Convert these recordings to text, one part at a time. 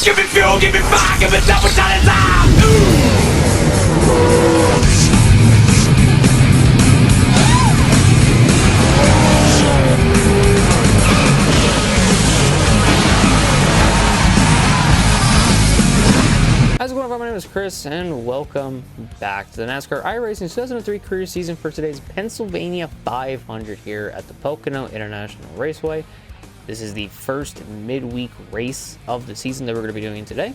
Give me fuel, give me fire, give me double shot and live. How's it going, everyone? My name is Chris, and welcome back to the NASCAR iRacing 2003 career season for today's Pennsylvania 500 here at the Pocono International Raceway. This is the first midweek race of the season that we're going to be doing today.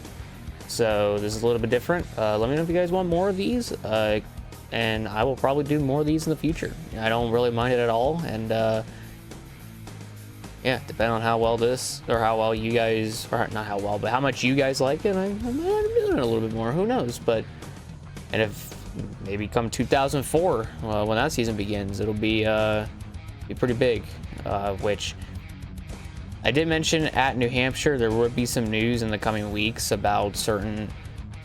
So this is a little bit different. Let me know if you guys want more of these, and I will probably do more of these in the future. I don't really mind it at all, and yeah, depending on how well this, or how well you guys, or not how well, but how much you guys like it, I'm doing it a little bit more, who knows. But, and if maybe come 2004, when that season begins, it'll be pretty big, which I did mention at New Hampshire, there would be some news in the coming weeks about certain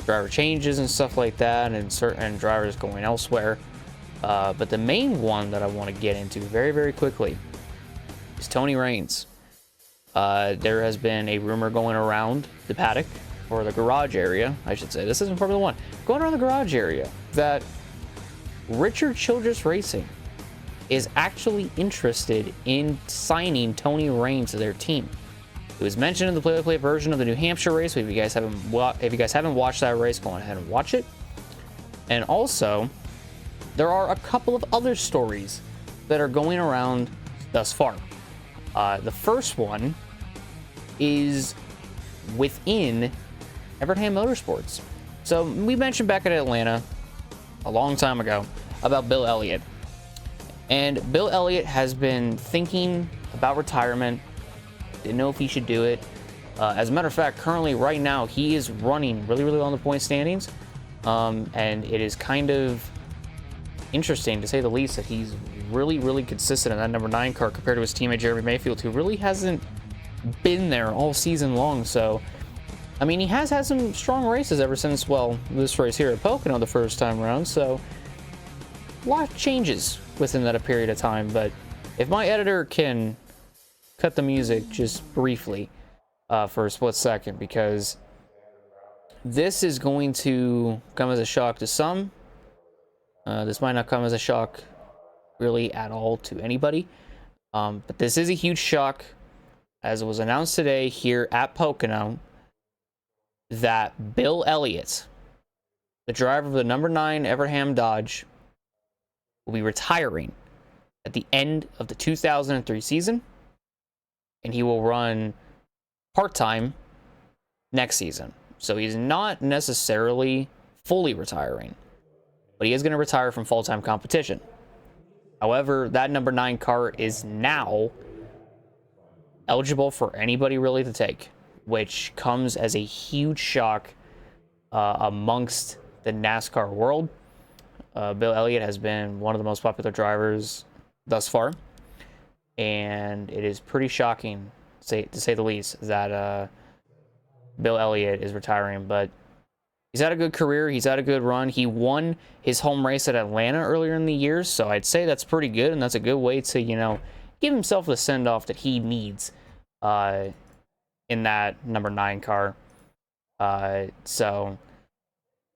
driver changes and stuff like that, and certain drivers going elsewhere. But the main one that I want to get into very, very quickly is Tony Raines. There has been a rumor going around the paddock, or the garage area, I should say. This isn't Formula One. Going around the garage area, that Richard Childress Racing is actually interested in signing Tony Raines to their team. It was mentioned in the play-by-play version of the New Hampshire race. If you guys haven't watched that race, go ahead and watch it. And also, there are a couple of other stories that are going around thus far. The first one is within Evernham Motorsports. So we mentioned back at Atlanta a long time ago about Bill Elliott. And Bill Elliott has been thinking about retirement, didn't know if he should do it. As a matter of fact, currently right now, he is running really, really well in the point standings. And it is kind of interesting, to say the least, that he's really, really consistent in that number 9 car compared to his teammate Jeremy Mayfield, who really hasn't been there all season long. So, I mean, he has had some strong races ever since, well, this race here at Pocono the first time around. So, a lot of changes within that period of time. But if my editor can cut the music just briefly for a split second, because this is going to come as a shock to some. This might not come as a shock really at all to anybody, but this is a huge shock, as it was announced today here at Pocono, that Bill Elliott, the driver of the number 9 Evernham Dodge, will be retiring at the end of the 2003 season, and he will run part-time next season. So he's not necessarily fully retiring, but he is going to retire from full-time competition. However, that number 9 car is now eligible for anybody really to take, which comes as a huge shock amongst the NASCAR world. Bill Elliott has been one of the most popular drivers thus far, and it is pretty shocking, to say the least, that Bill Elliott is retiring. But he's had a good career. He's had a good run. He won his home race at Atlanta earlier in the year, so I'd say that's pretty good, and that's a good way to, give himself the send-off that he needs in that number 9 car. So,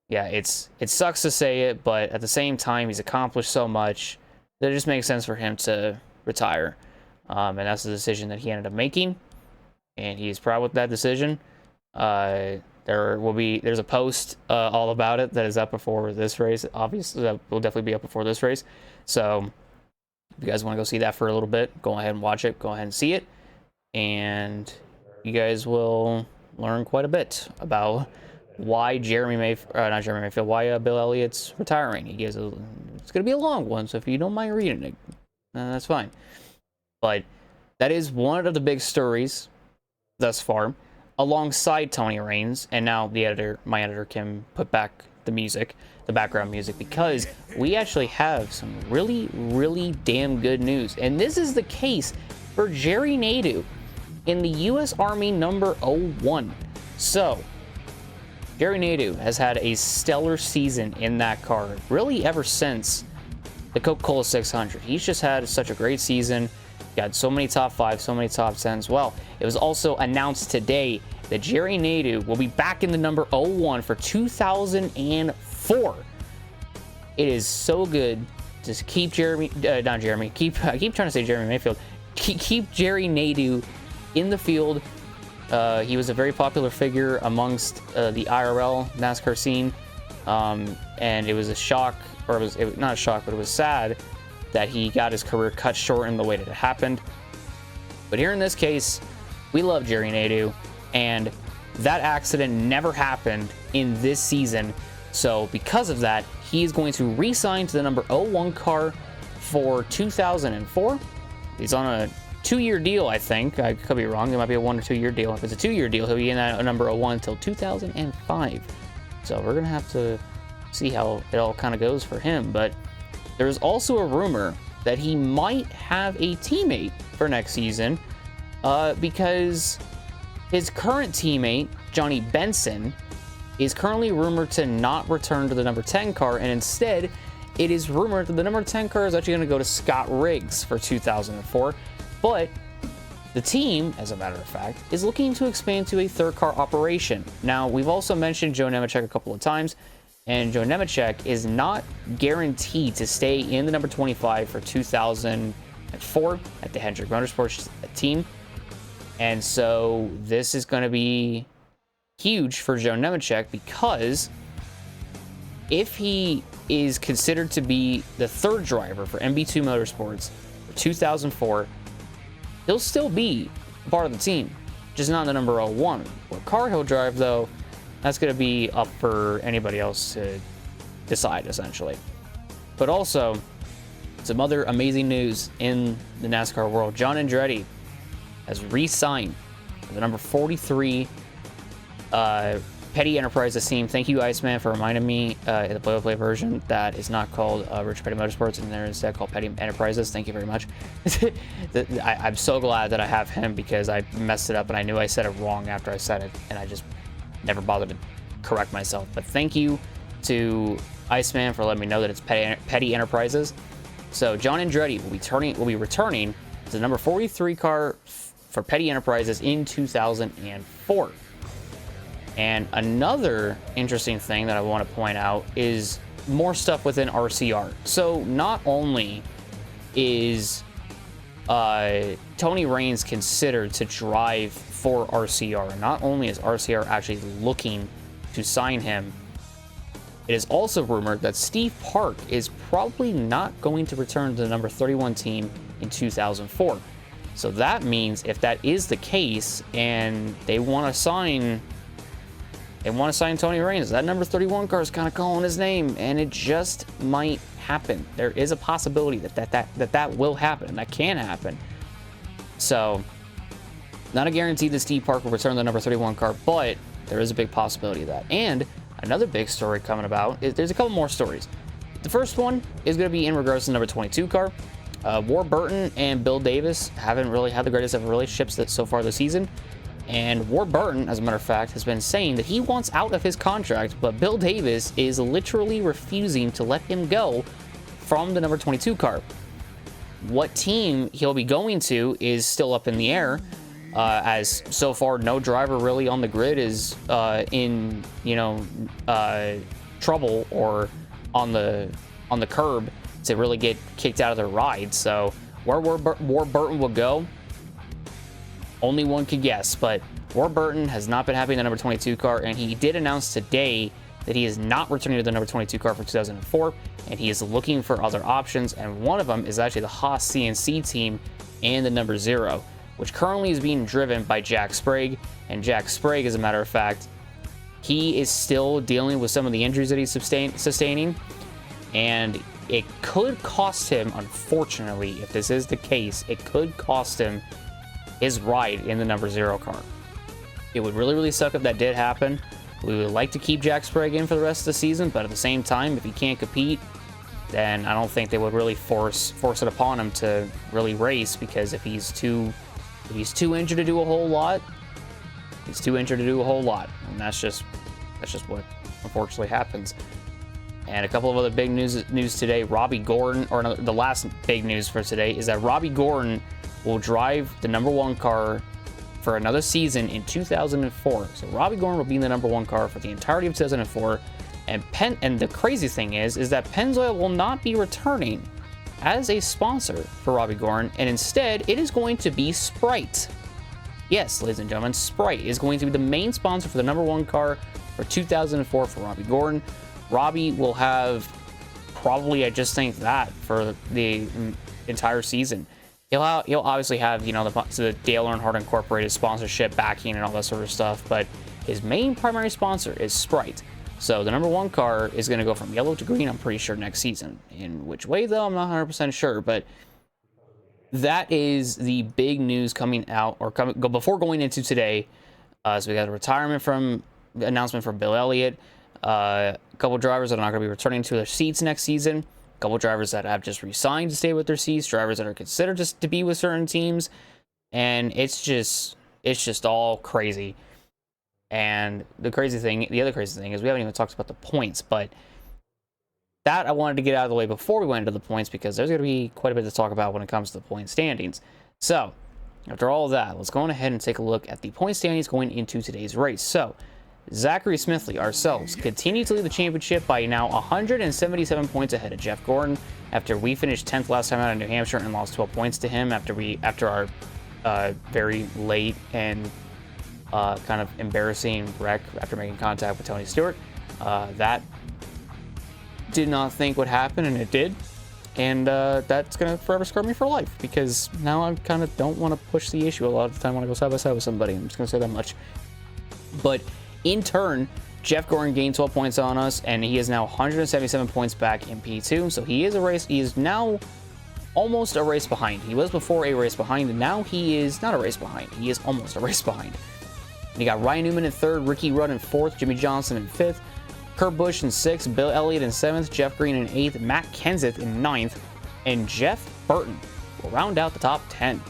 yeah, it sucks to say it, but at the same time, he's accomplished so much that it just makes sense for him to retire. And that's the decision that he ended up making, and he's proud with that decision. There's a post all about it that is up before this race. Obviously, that will definitely be up before this race. So if you guys want to go see that for a little bit, go ahead and watch it. Go ahead and see it. And you guys will learn quite a bit about why why Bill Elliott's retiring. It's going to be a long one, so if you don't mind reading it, that's fine. But that is one of the big stories thus far, alongside Tony Raines. And now my editor can put back the background music, because we actually have some really, really damn good news. And this is the case for Jerry Nadeau in the U.S. Army number 01. So, Jerry Nadeau has had a stellar season in that car, really ever since the Coca-Cola 600. He's just had such a great season. Got so many top 5s, so many top 10s. Well, it was also announced today that Jerry Nadeau will be back in the number 01 for 2004. It is so good to keep I keep trying to say Jeremy Mayfield. Keep Jerry Nadeau in the field. He was a very popular figure amongst the IRL NASCAR scene, and it was a shock, or it was not a shock, but it was sad that he got his career cut short in the way that it happened. But here in this case, we love Jerry Nadeau, and that accident never happened in this season. So because of that, he is going to re-sign to the number 01 car for 2004. He's on a 2-year deal, I think. I could be wrong. It might be a 1 or 2 year deal. If it's a 2-year deal, he'll be in that number 01 until 2005. So we're going to have to see how it all kind of goes for him. But there's also a rumor that he might have a teammate for next season, because his current teammate, Johnny Benson, is currently rumored to not return to the number 10 car, and instead, it is rumored that the number 10 car is actually going to go to Scott Riggs for 2004. But the team, as a matter of fact, is looking to expand to a third car operation. Now, we've also mentioned Joe Nemechek a couple of times, and Joe Nemechek is not guaranteed to stay in the number 25 for 2004 at the Hendrick Motorsports team. And so this is going to be huge for Joe Nemechek, because if he is considered to be the third driver for MB2 Motorsports for 2004, he'll still be part of the team, just not the number 01. What car he'll drive, though, that's going to be up for anybody else to decide, essentially. But also, some other amazing news in the NASCAR world. John Andretti has re-signed for the number 43 Petty Enterprises team. Thank you, Iceman, for reminding me in the play-by-play version that is not called Rich Petty Motorsports, and there is instead called Petty Enterprises. Thank you very much. I'm so glad that I have him, because I messed it up and I knew I said it wrong after I said it, and I just never bothered to correct myself. But thank you to Iceman for letting me know that it's Petty Enterprises. So John Andretti will be returning to the number 43 car for Petty Enterprises in 2004. And another interesting thing that I want to point out is more stuff within RCR. So not only is Tony Raines considered to drive for RCR, not only is RCR actually looking to sign him, it is also rumored that Steve Park is probably not going to return to the number 31 team in 2004. So that means if that is the case and they want to sign Tony Raines, that number 31 car is kind of calling his name, and it just might happen. There is a possibility that will happen, that can happen. So, not a guarantee that Steve Park will return the number 31 car, but there is a big possibility of that. And another big story coming about is there's a couple more stories. The first one is going to be in regards to the number 22 car. Ward Burton and Bill Davis haven't really had the greatest of relationships so far this season. And Ward Burton, as a matter of fact, has been saying that he wants out of his contract, but Bill Davis is literally refusing to let him go from the number 22 car. What team he'll be going to is still up in the air, as so far no driver really on the grid is in trouble or on the curb to really get kicked out of their ride. So where Ward Burton will go, only one could guess, but Ward Burton has not been happy in the number 22 car, and he did announce today that he is not returning to the number 22 car for 2004, and he is looking for other options, and one of them is actually the Haas CNC team and the number 0, which currently is being driven by Jack Sprague. And Jack Sprague, as a matter of fact, he is still dealing with some of the injuries that he's sustaining, and it could cost him, unfortunately, if this is the case, it could cost him his ride in the number 0 car. It would really, really suck if that did happen. We would like to keep Jack Sprague in for the rest of the season, but at the same time, if he can't compete, then I don't think they would really force it upon him to really race, because if he's too injured to do a whole lot, he's too injured to do a whole lot, and that's just what unfortunately happens. And a couple of other big news today. Robbie Gordon, or no, the last big news for today is that Robbie Gordon will drive the number 1 car for another season in 2004. So Robbie Gordon will be in the number 1 car for the entirety of 2004. And the crazy thing is that Pennzoil will not be returning as a sponsor for Robbie Gordon, and instead it is going to be Sprite. Yes, ladies and gentlemen, Sprite is going to be the main sponsor for the number 1 car for 2004 for Robbie Gordon. Robbie will have probably, I just think, that for the entire season. He'll obviously have, you know, the Dale Earnhardt Incorporated sponsorship backing and all that sort of stuff, but his main primary sponsor is Sprite. So the number 1 car is going to go from yellow to green, I'm pretty sure, next season. In which way, though, I'm not 100% sure, but that is the big news coming out, or before going into today. So we got a retirement announcement from Bill Elliott, a couple drivers that are not going to be returning to their seats next season, a couple drivers that have just resigned to stay with their seats, drivers that are considered just to be with certain teams, and it's just all crazy. And the other crazy thing is we haven't even talked about the points, but that I wanted to get out of the way before we went into the points, because there's going to be quite a bit to talk about when it comes to the point standings. So, after all of that, let's go on ahead and take a look at the point standings going into today's race. So, Zachary Smithley, ourselves, continue to lead the championship by now 177 points ahead of Jeff Gordon, after we finished 10th last time out in New Hampshire and lost 12 points to him after our very late and kind of embarrassing wreck after making contact with Tony Stewart. That did not think would happen, and it did. And that's going to forever scar me for life, because now I kind of don't want to push the issue a lot of the time when I go side by side with somebody. I'm just going to say that much. But in turn, Jeff Gordon gained 12 points on us, and he is now 177 points back in P2. So he is now almost a race behind. He was before a race behind, and now he is not a race behind. He is almost a race behind. And you got Ryan Newman in 3rd, Ricky Rudd in 4th, Jimmy Johnson in 5th, Kurt Busch in 6th, Bill Elliott in 7th, Jeff Green in 8th, Matt Kenseth in 9th, and Jeff Burton will round out the top 10.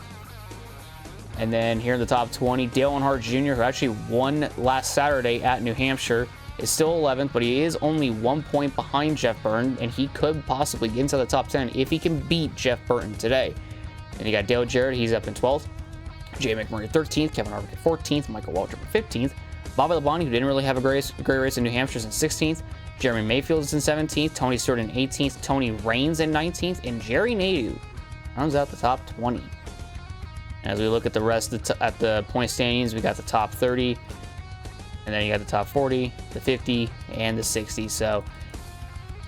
And then here in the top 20, Dale Earnhardt Jr., who actually won last Saturday at New Hampshire, is still 11th, but he is only 1 point behind Jeff Burton, and he could possibly get into the top 10 if he can beat Jeff Burton today. And you got Dale Jarrett, he's up in 12th. Jay McMurray 13th, Kevin Harvick 14th, Michael Waltrip 15th, Bobby Labonte, who didn't really have a great race in New Hampshire, is in 16th, Jeremy Mayfield is in 17th, Tony Stewart in 18th, Tony Raines in 19th, and Jerry Nadeau rounds out the top 20. As we look at the rest at the point standings, we got the top 30, and then you got the top 40, the 50, and the 60. So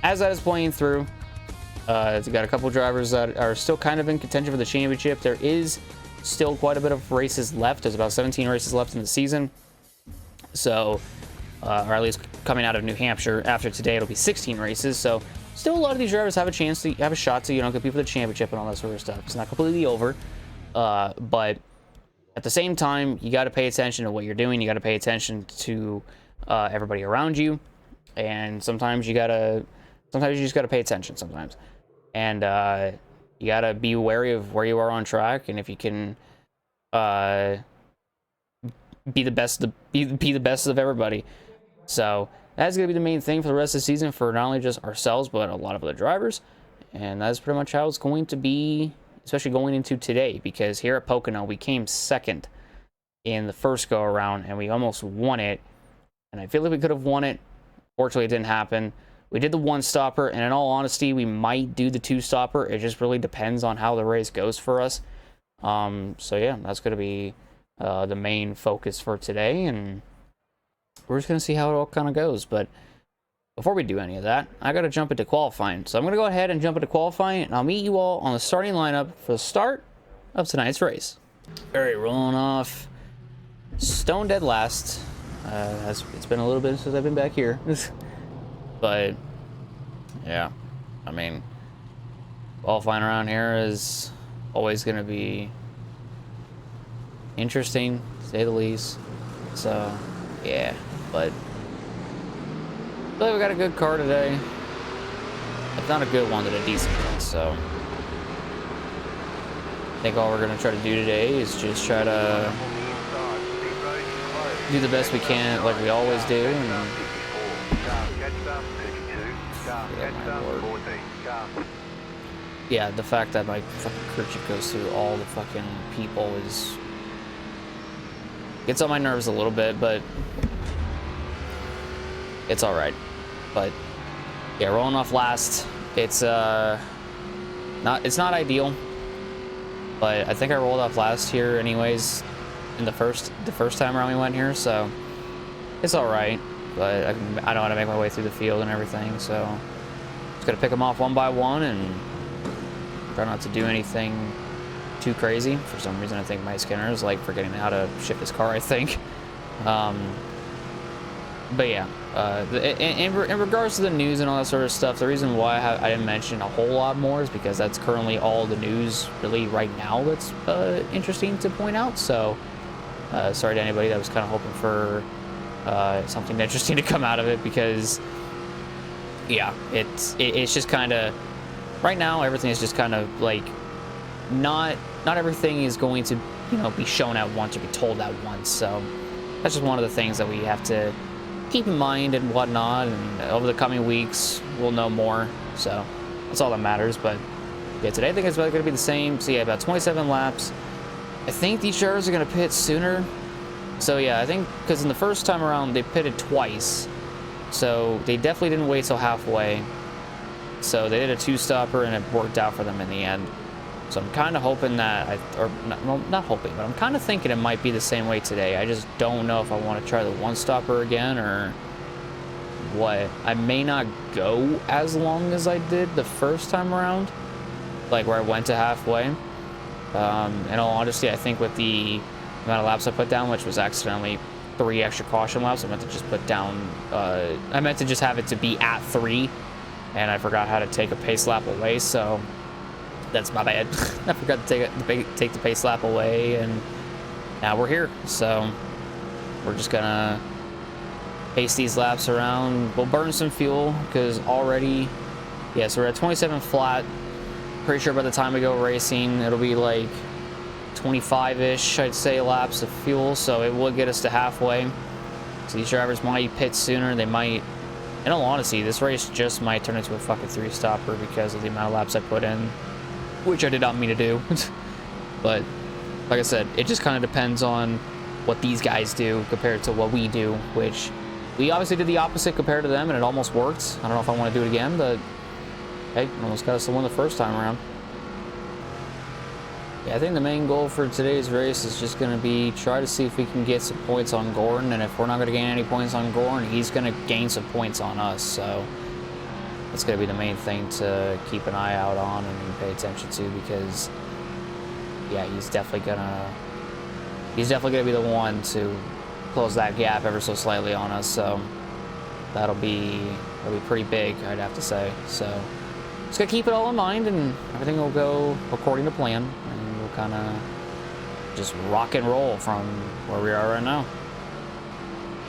as that is playing through, we got a couple drivers that are still kind of in contention for the championship. There is still quite a bit of races left. There's about 17 races left in the season. So, or at least coming out of New Hampshire. After today, it'll be 16 races. So, still a lot of these drivers have a shot to, you know, compete for the championship and all that sort of stuff. It's not completely over. But at the same time, you got to pay attention to what you're doing. You got to pay attention to everybody around you. And sometimes you just got to pay attention sometimes. And, you gotta be wary of where you are on track, and if you can be the best of everybody. So that's gonna be the main thing for the rest of the season for not only just ourselves but a lot of other drivers, and that's pretty much how it's going to be, especially going into today, because here at Pocono we came 2nd in the first go around and we almost won it, and I feel like we could have won it. Fortunately, it didn't happen. We did the 1-stopper, and in all honesty, we might do the 2-stopper. It just really depends on how the race goes for us. So yeah, that's going to be the main focus for today, and we're just going to see how it all kind of goes. But before we do any of that, I got to jump into qualifying. So I'm going to go ahead and jump into qualifying, and I'll meet you all on the starting lineup for the start of tonight's race. All right, rolling off stone dead last. It's been a little bit since I've been back here. But yeah, I mean, qualifying around here is always going to be interesting, to say the least. So yeah, but I feel like we got a good car today. If not a good one, then a decent one. So I think all we're going to try to do today is just try to do the best we can, like we always do. And yeah, the fact that my fucking kerchief goes through all the fucking people is Gets on my nerves a little bit, but it's all right. But yeah, rolling off last, it's not ideal, but I think I rolled off last here anyways in the first time around we went here, so it's all right. But I know how to make my way through the field and everything, so just gotta pick them off one by one and try not to do anything too crazy. For some reason, I think my Skinner is like forgetting how to shift his car, I think. But yeah, in regards to the news and all that sort of stuff, the reason why I didn't mention a whole lot more is because that's currently all the news really right now that's interesting to point out. So sorry to anybody that was kind of hoping for something interesting to come out of it, because yeah, it's just kind of right now everything is just kind of like not everything is going to, you know, be shown at once or be told at once. So that's just one of the things that we have to keep in mind and whatnot, and over the coming weeks we'll know more, so that's all that matters. But yeah, today I think it's going to be the same. So yeah, about 27 laps. I think these drivers are going to pit sooner, so yeah, I think because in the first time around they pitted twice, so they definitely didn't wait till halfway, so they did a two-stopper and it worked out for them in the end. So I'm kind of hoping that, not hoping, but I'm kind of thinking it might be the same way today. I just don't know if I want to try the one-stopper again or what. I may not go as long as I did the first time around, like where I went to halfway. In all honesty, I think with the amount of laps I put down, which was accidentally 3 extra caution laps, I meant to just put down, I meant to just have it to be at 3, and I forgot how to take a pace lap away, so that's my bad. I forgot to take the pace lap away, and now we're here. So we're just gonna pace these laps around. We'll burn some fuel because already, yeah, so we're at 27 flat. Pretty sure by the time we go racing, it'll be like 25-ish, I'd say, laps of fuel. So it will get us to halfway. So these drivers might pit sooner. They might, in all honesty, this race just might turn into a fucking 3-stopper because of the amount of laps I put in, which I did not mean to do. But like I said, it just kind of depends on what these guys do compared to what we do, which we obviously did the opposite compared to them, and it almost worked. I don't know if I want to do it again, but hey, almost got us to win the first time around. Yeah, I think the main goal for today's race is just going to be try to see if we can get some points on Gordon, and if we're not going to gain any points on Gordon, he's going to gain some points on us. So that's going to be the main thing to keep an eye out on and pay attention to, because yeah, he's definitely gonna be the one to close that gap ever so slightly on us. So that'll be pretty big, I'd have to say. So just gotta keep it all in mind, and everything will go according to plan, and we'll kind of just rock and roll from where we are right now.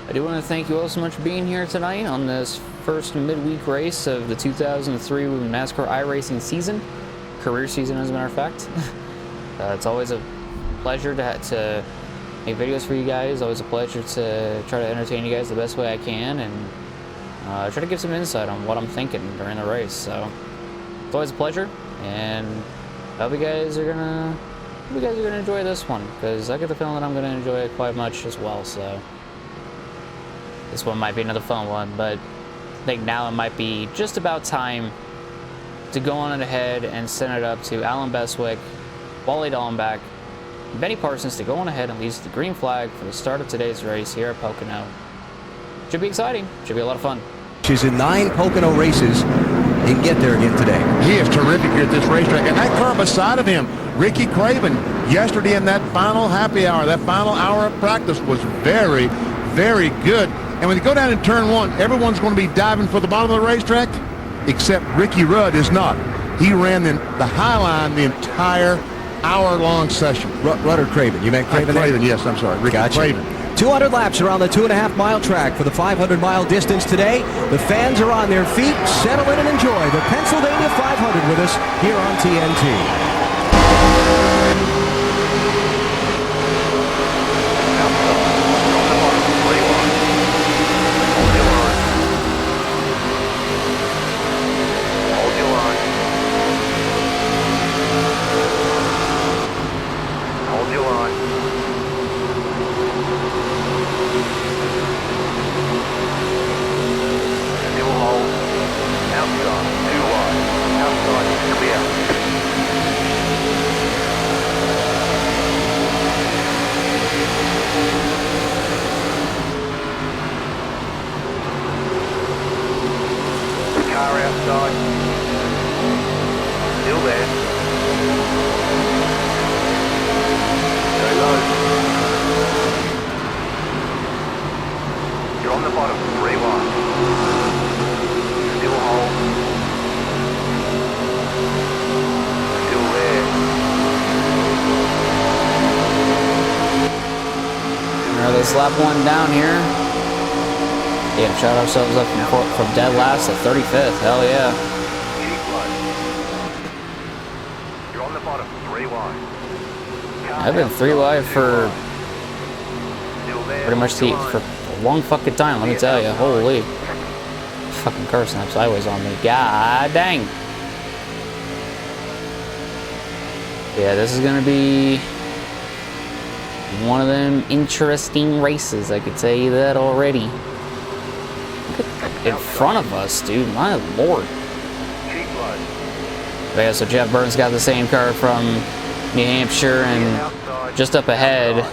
I do want to thank you all so much for being here tonight on this first midweek race of the 2003 NASCAR iRacing season, career season as a matter of fact. It's always a pleasure to make videos for you guys, always a pleasure to try to entertain you guys the best way I can, and try to give some insight on what I'm thinking during the race. So it's always a pleasure, and I hope you guys are gonna enjoy this one, because I get the feeling that I'm gonna enjoy it quite much as well. So this one might be another fun one, but I think now it might be just about time to go on ahead and send it up to Alan Bestwick, Wally Dallenbach, and Benny Parsons to go on ahead and lead the green flag for the start of today's race here at Pocono. Should be exciting. Should be a lot of fun. She's in 9 Pocono races. He can get there again today. He is terrific here at this racetrack. And that car beside of him, Ricky Craven, yesterday in that final happy hour, that final hour of practice was very, very good. And when you go down in turn 1, everyone's going to be diving for the bottom of the racetrack, except Ricky Rudd is not. He ran the high line the entire hour-long session. Rudd or Craven? You meant Craven? Craven, yes, I'm sorry. Ricky Gotcha. Craven. 200 laps around the 2.5-mile track for the 500-mile distance today. The fans are on their feet. Settle in and enjoy the Pennsylvania 500 with us here on TNT. the bottom, 3 wide. Still hold. Still there. Alright, let's lap 1 down here. Yeah, shot ourselves up from dead last to 35th. Hell yeah. Keep low. You're on the bottom, 3 wide. I've been 3 wide for Still there. pretty much for a long fucking time, let me tell you. Holy. Fucking car snapped sideways on me. God dang. Yeah, this is gonna be one of them interesting races. I could tell you that already. In front of us, dude. My lord. Keep low. Yeah, so Jeff Burton's got the same car from New Hampshire, and just up ahead,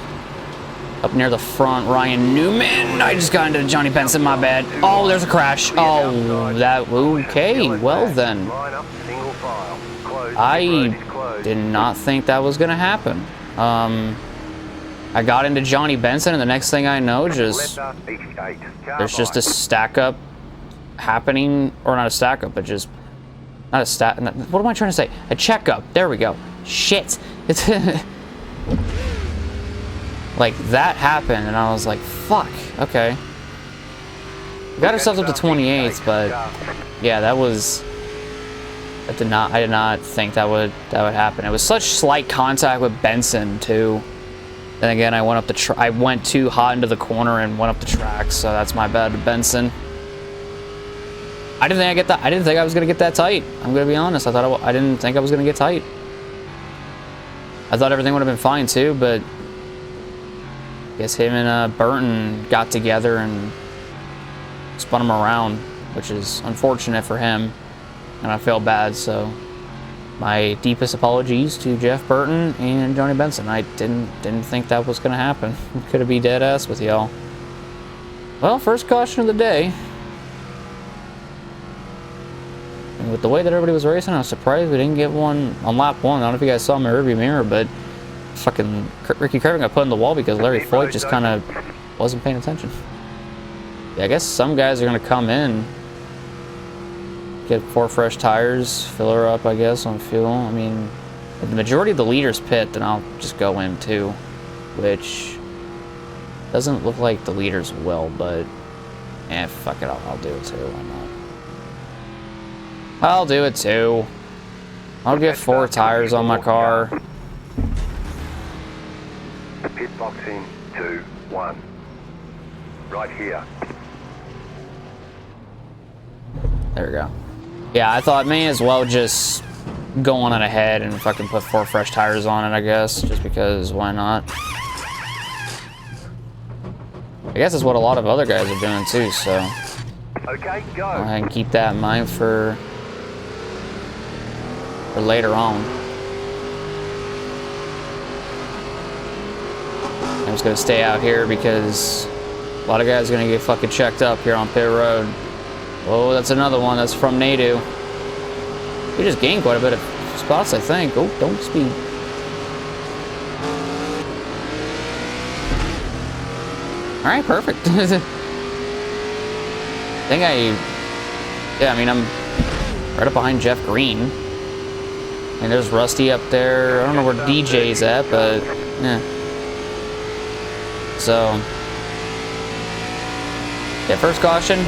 up near the front, Ryan Newman. I just got into Johnny Benson, my bad. Oh, there's a crash. Oh, that, okay, well then. Line up, single file. Close. I did not think that was gonna happen. I got into Johnny Benson, and the next thing I know, just there's just a stack up happening, or not a stack up, but just not a stack. What am I trying to say? A checkup. There we go. Shit. It's like that happened, and I was like, "Fuck." Okay. We got ourselves up to 28th, but yeah, that was. I did not think that would happen. It was such slight contact with Benson too. Then again, I went up I went too hot into the corner and went up the track, so that's my bad to Benson. I didn't think I was gonna get that tight. I'm gonna be honest. I didn't think I was gonna get tight. I thought everything would have been fine too, but I guess him and Burton got together and spun him around, which is unfortunate for him, and I feel bad. So my deepest apologies to Jeff Burton and Johnny Benson. I didn't think that was gonna happen. Could have been dead ass with y'all. Well, first caution of the day. And with the way that everybody was racing, I was surprised we didn't get one on lap 1. I don't know if you guys saw my rearview mirror, but fucking Ricky Craven got put in the wall because Larry Floyd just kind of wasn't paying attention. Yeah, I guess some guys are gonna come in, get 4 fresh tires, fill her up, I guess, on fuel. I mean, if the majority of the leaders pit, then I'll just go in too, which doesn't look like the leaders will, but fuck it, I'll do it too. Why not? I'll do it too. I'll get 4 tires on my car. Pit box in 2, 1. Right here. There we go. Yeah, I thought may as well just go on ahead and fucking put 4 fresh tires on it, I guess, just because why not? I guess that's what a lot of other guys are doing too, so Okay, go. go ahead and keep that in mind for later on. I'm just gonna stay out here because a lot of guys are gonna get fucking checked up here on pit road. Oh, that's another one. That's from Nadu. We just gained quite a bit of spots, I think. Oh, don't speed. All right, perfect. Yeah, I mean, I'm right up behind Jeff Green. I mean, there's Rusty up there. I don't know where DJ's at, but yeah. So, yeah, first caution.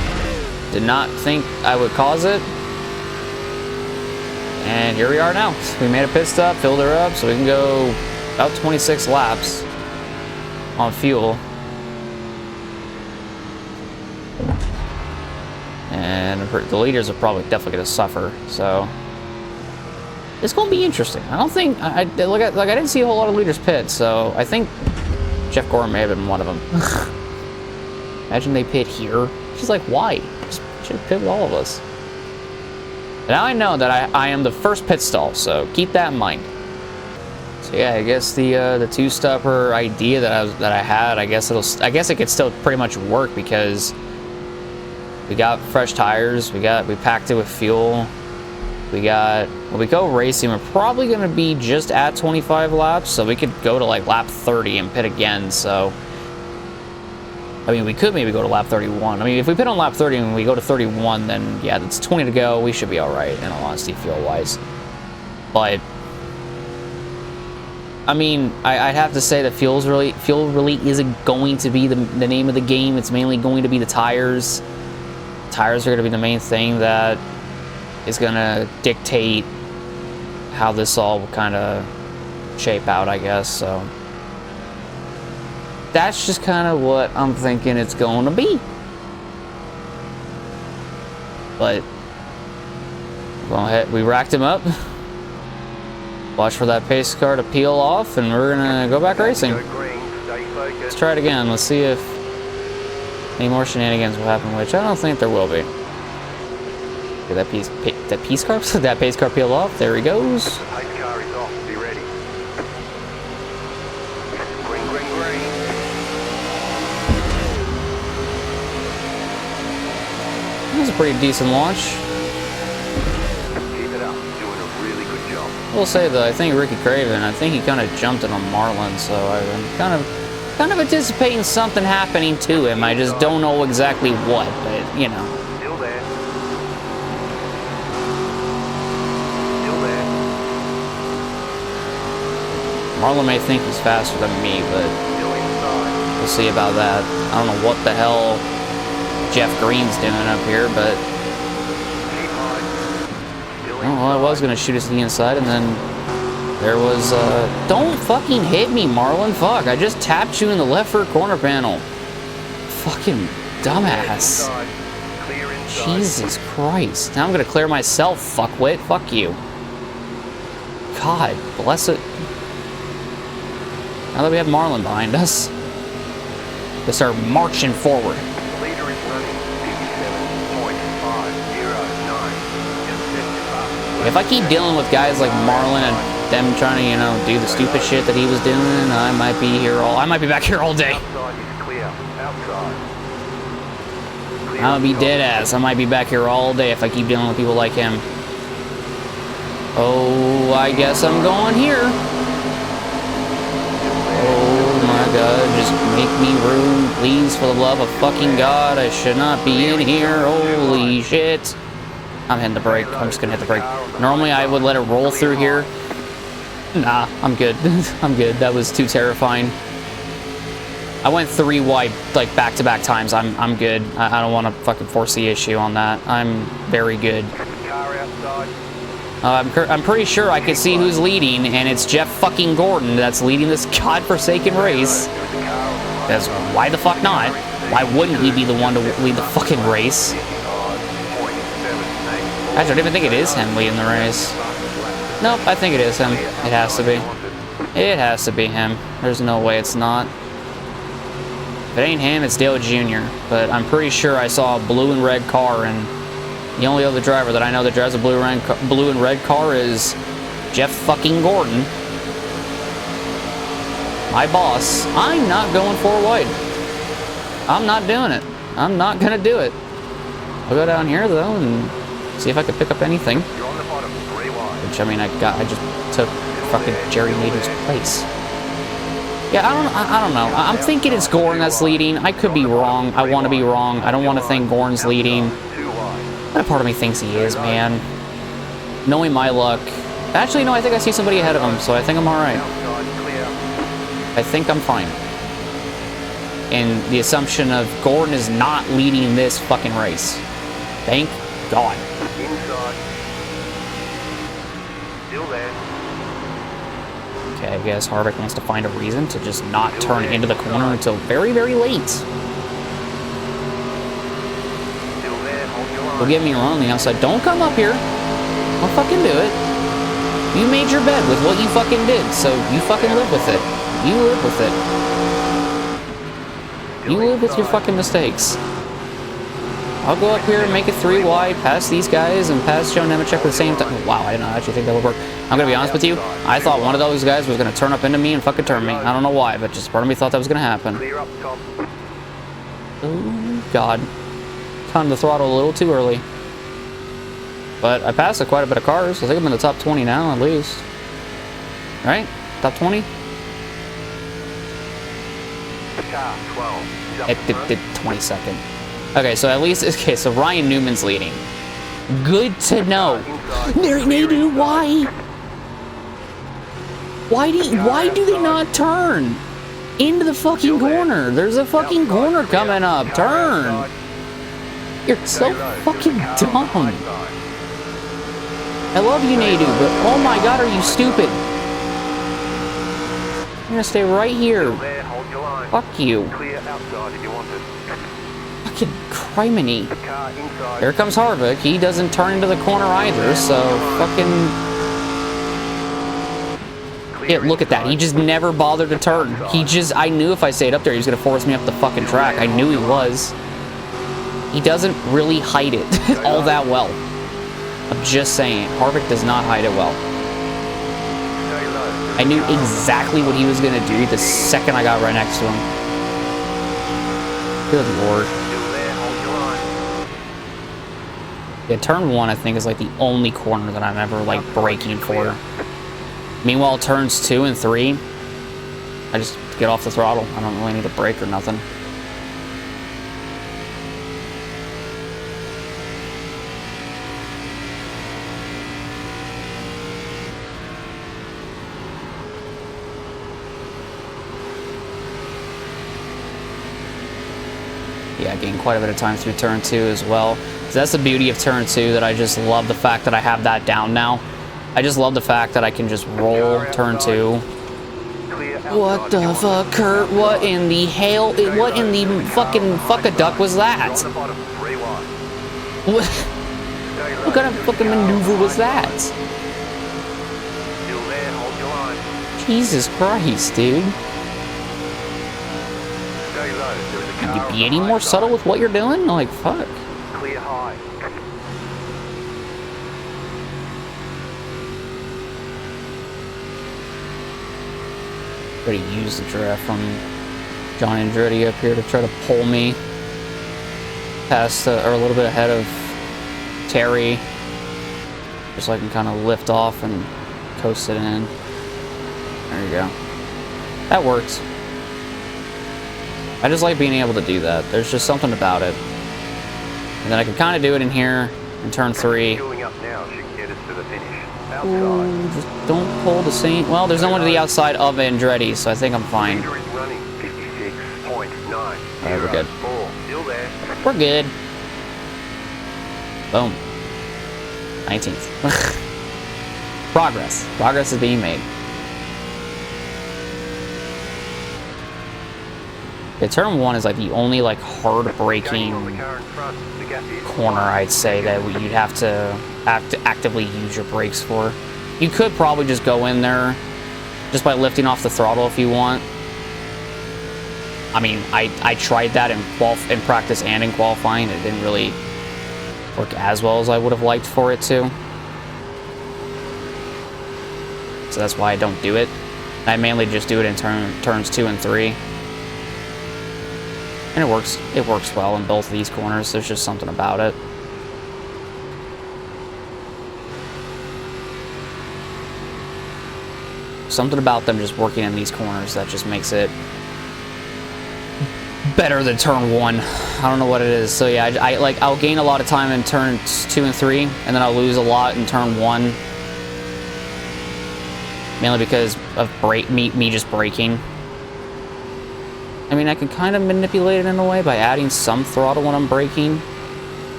Did not think I would cause it. And here we are now. We made a pit stop, filled her up, so we can go about 26 laps on fuel. And the leaders are probably definitely going to suffer, so it's going to be interesting. I don't think I didn't see a whole lot of leaders pit, so I think Jeff Gore may have been one of them. Imagine they pit here. She's like, why? Just should have pit with all of us. Now I know that I am the first pit stall, so keep that in mind. So yeah, I guess the two-stopper idea that I had, I guess it could still pretty much work because we got fresh tires, we packed it with fuel. When we go racing, we're probably gonna be just at 25 laps, so we could go to like lap 30 and pit again. So I mean, we could maybe go to lap 31. I mean, if we pit on lap 30 and we go to 31, then yeah, that's 20 to go. We should be all right, in all honesty, fuel-wise. But I mean, I'd have to say that fuel really isn't going to be the name of the game. It's mainly going to be the tires. Tires are going to be the main thing that is going to dictate how this all will kind of shape out, I guess. So that's just kind of what I'm thinking it's going to be. But go ahead, we racked him up. Watch for that pace car to peel off, and we're gonna go back racing. Let's try it again. Let's see if any more shenanigans will happen, which I don't think there will be. Okay, that pace car peel off. There he goes. That was a pretty decent launch. I will say though, I think Ricky Craven, I think he kind of jumped it on Marlin, so I'm kind of anticipating something happening to him. I just don't know exactly what, but you know. Still there. Still there. Marlin may think he's faster than me, but we'll see about that. I don't know what the hell Jeff Green's doing up here, but well, I was gonna shoot us to the inside, and then there was, don't fucking hit me, Marlon. Fuck, I just tapped you in the left rear corner panel. Fucking dumbass. Jesus Christ. Now I'm gonna clear myself, fuckwit. Fuck you. God bless it. Now that we have Marlon behind us, let's start marching forward. If I keep dealing with guys like Marlon and them trying to, you know, do the stupid shit that he was doing, I might be back here all day. I'll be dead ass. I might be back here all day if I keep dealing with people like him. Oh, I guess I'm going here. Oh my God, just make me room, please, for the love of fucking God. I should not be in here. Holy shit. I'm hitting the brake. I'm just gonna hit the brake. Normally I would let it roll through here. Nah, I'm good. I'm good. That was too terrifying. I went 3 wide, like, back-to-back times. I'm good. I don't want to fucking force the issue on that. I'm very good. I'm pretty sure I can see who's leading, and it's Jeff fucking Gordon that's leading this godforsaken race. Because why the fuck not? Why wouldn't he be the one to lead the fucking race? Actually, I don't even think it is him leading the race. Nope, I think it is him. It has to be. It has to be him. There's no way it's not. If it ain't him, it's Dale Jr. But I'm pretty sure I saw a blue and red car, and the only other driver that I know that drives a blue and red car is Jeff fucking Gordon. My boss. I'm not going 4 wide. I'm not doing it. I'm not gonna do it. I'll go down here though and see if I can pick up anything. Which, I mean, I just took fucking Jerry Nader's place. Yeah, I don't know. I'm thinking it's Gordon that's leading. I could be wrong. I want to be wrong. I don't want to think Gordon's leading. But a part of me thinks he is, man. Knowing my luck. Actually, no, I think I see somebody ahead of him, so I think I'm alright. I think I'm fine. And the assumption of Gordon is not leading this fucking race. Thank God. Okay, I guess Harvick wants to find a reason to just not turn into the corner until very, very late. Don't get me wrong on the outside. Don't come up here. Don't fucking do it. You made your bed with what you fucking did, so you fucking live with it. You live with it. You live with your fucking mistakes. I'll go up here and make it 3 wide, pass these guys, and pass Joe Nemechek at the same time. Wow, I didn't actually think that would work. I'm gonna be honest with you. I thought one of those guys was gonna turn up into me and fucking turn me. I don't know why, but just part of me thought that was gonna happen. Oh, God. Caught the throttle a little too early. But I passed quite a bit of cars. I think I'm in the top 20 now, at least. Right? Top 20? car 12 is up It 22nd. Okay, so at least, okay, so Ryan Newman's leading. Good to know. Nadu, why? Why do they not turn into the fucking corner? There's a fucking corner coming up. Turn. You're so fucking dumb. I love you, Nadu, but oh my god, are you stupid? I'm gonna stay right here. Fuck you. Clear outside if you want it. Fucking criminy. Car inside. Here comes Harvick. He doesn't turn into the corner either, so fucking... Yeah, look at that. He just never bothered to turn. I knew if I stayed up there, he was gonna force me up the fucking track. I knew he was. He doesn't really hide it all that well. I'm just saying, Harvick does not hide it well. I knew exactly what he was going to do the second I got right next to him. Good lord. Yeah, turn 1, I think, is like the only corner that I'm ever, like, braking for. Meanwhile, turns 2 and 3, I just get off the throttle. I don't really need a brake or nothing. Yeah, I gained quite a bit of time through turn 2 as well. So that's the beauty of turn 2, that I just love the fact that I have that down now. I just love the fact that I can just roll turn 2. What the fuck, Kurt? What in the hell? What in the fucking fuck-a-duck was that? What kind of fucking maneuver was that? Jesus Christ, dude. Can you be any more subtle with what you're doing? Like, fuck. Clear high. Ready to use the draft from John Andretti up here to try to pull me past, or a little bit ahead of Terry, just so I can kind of lift off and coast it in. There you go. That works. I just like being able to do that. There's just something about it. And then I can kind of do it in here in turn 3. Going up now should get us to the finish. Ooh, just don't pull the same. Well, there's no one to the outside of Andretti, so I think I'm fine. Leader is running 56.9. Alright, we're good. Still there. We're good. Boom. 19th. Progress. Progress is being made. Yeah, turn 1 is like the only like hard braking corner, I'd say, that you'd have to actively use your brakes for. You could probably just go in there just by lifting off the throttle if you want. I mean, I tried that in practice and in qualifying. It didn't really work as well as I would have liked for it to. So that's why I don't do it. I mainly just do it in turns 2 and 3. And it works well in both of these corners. There's just something about it. Something about them just working in these corners that just makes it better than turn 1. I don't know what it is. So yeah, I'll gain a lot of time in turns 2 and 3, and then I'll lose a lot in turn 1. Mainly because of me just braking. I mean, I can kind of manipulate it in a way by adding some throttle when I'm braking.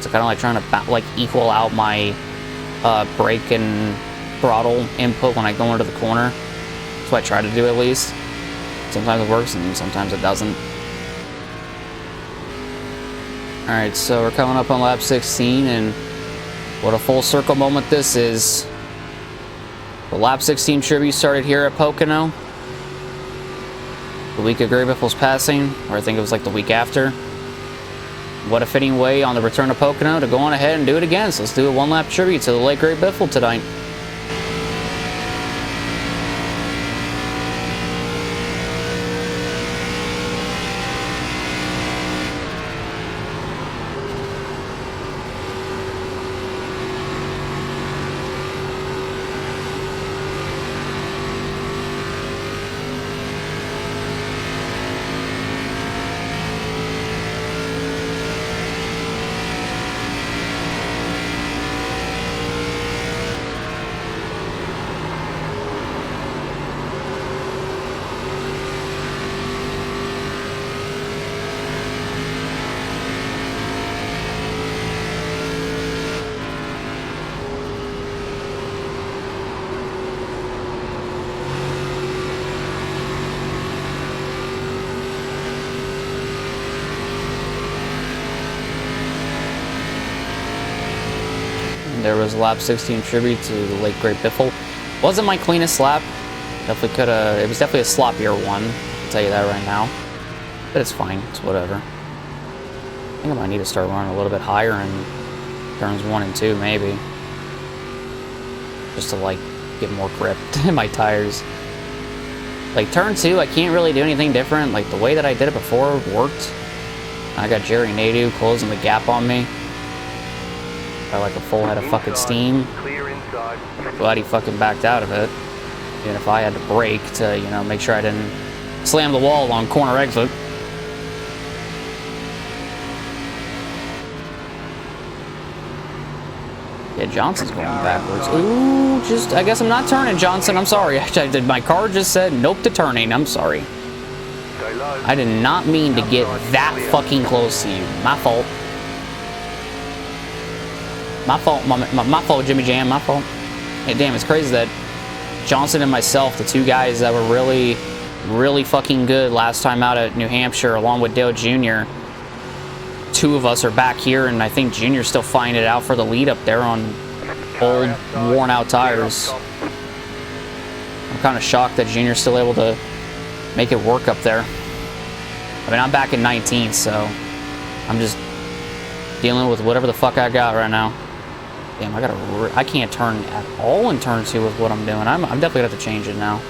So kind of like trying to equal out my brake and throttle input when I go into the corner. That's what I try to do at least. Sometimes it works and sometimes it doesn't. Alright, so we're coming up on lap 16, and what a full circle moment this is. The lap 16 tribute started here at Pocono. The week of Gray Biffle's passing, or I think it was like the week after. What a fitting way on the return to Pocono to go on ahead and do it again. So let's do a one-lap tribute to the late Gray Biffle tonight. there was a lap 16 tribute to the late great Biffle. Wasn't my cleanest lap. Definitely could have. It was definitely a sloppier one. I'll tell you that right now. But it's fine. It's whatever. I think I might need to start running a little bit higher in turns 1 and 2, maybe. Just to, like, get more grip in my tires. Like, turn 2, I can't really do anything different. Like, the way that I did it before worked. I got Jerry Nadeau closing the gap on me. Got, like, a full head of fucking steam. Clear inside. Glad he fucking backed out of it. Even if I had to brake to, you know, make sure I didn't slam the wall on corner exit. Yeah, Johnson's going backwards. Ooh, I guess I'm not turning, Johnson. I'm sorry. My car just said nope to turning. I'm sorry. I did not mean to get that fucking close to you. My fault. My fault, my fault, Jimmy Jam. My fault. Hey, damn, it's crazy that Johnson and myself, the two guys that were really, really fucking good last time out at New Hampshire, along with Dale Jr., two of us are back here, and I think Junior's still fighting it out for the lead up there on old, worn-out tires. I'm kind of shocked that Junior's still able to make it work up there. I mean, I'm back in 19, so I'm just dealing with whatever the fuck I got right now. Damn, I can't turn at all in turn 2 with what I'm doing. I'm definitely gonna have to change it now.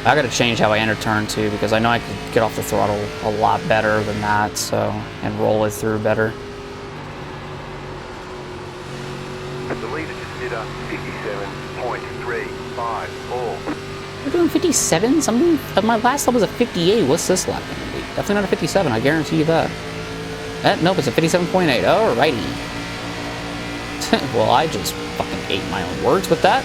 I gotta change how I enter turn 2 because I know I could get off the throttle a lot better than that, so, and roll it through better. The leader just did a 57.354. We're doing 57? My last lap was a 58. What's this lap gonna be? Definitely not a 57, I guarantee you that. Nope, it's a 57.8. Alrighty. Well, I just fucking ate my own words with that.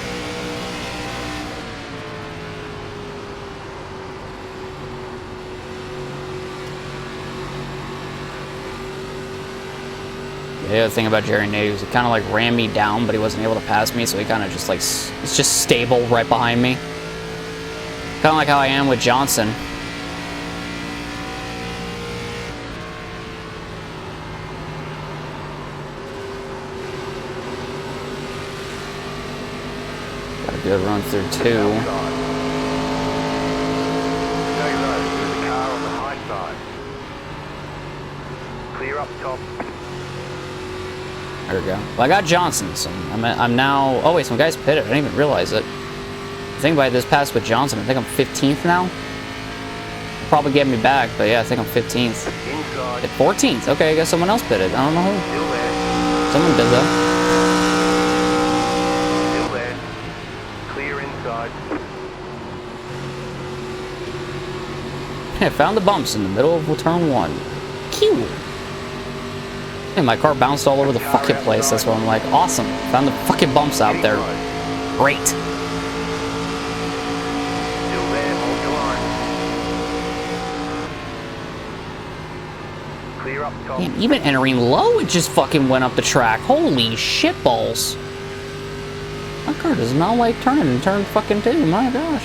The other thing about Jerry Nadeau is he kind of like ran me down, but he wasn't able to pass me, so he kind of just like, it's just stable right behind me. Kind of like how I am with Johnson. Got a good run through 2. Stay low, there's a car on the high side. Clear up top. There we go. Well, I got Johnson, so I'm now... Oh, wait, some guys pitted. I didn't even realize it. I think by this pass with Johnson, I think I'm 15th now. Probably get me back, but yeah, I think I'm 15th. Inside. At 14th. Okay, I guess someone else pitted. I don't know who. Still there. Someone did, though. Still there. Clear inside. Yeah, found the bumps in the middle of turn 1. Cute. And my car bounced all over the fucking place. That's why I'm like, awesome. Found the fucking bumps out there. Great. Still there, hold your line. Clear up top. Damn, even entering low, it just fucking went up the track. Holy shitballs. My car does not like turning in turn fucking 2. My gosh.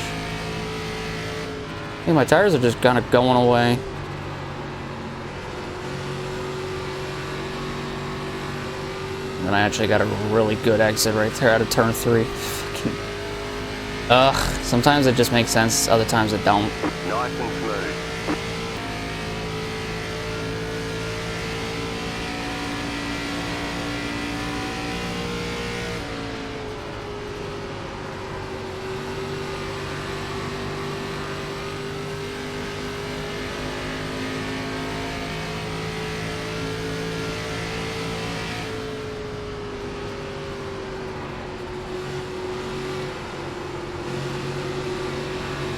I think my tires are just kind of going away. And then I actually got a really good exit right there out of turn 3. Fucking... Ugh. Sometimes it just makes sense. Other times it don't. Nice and smooth.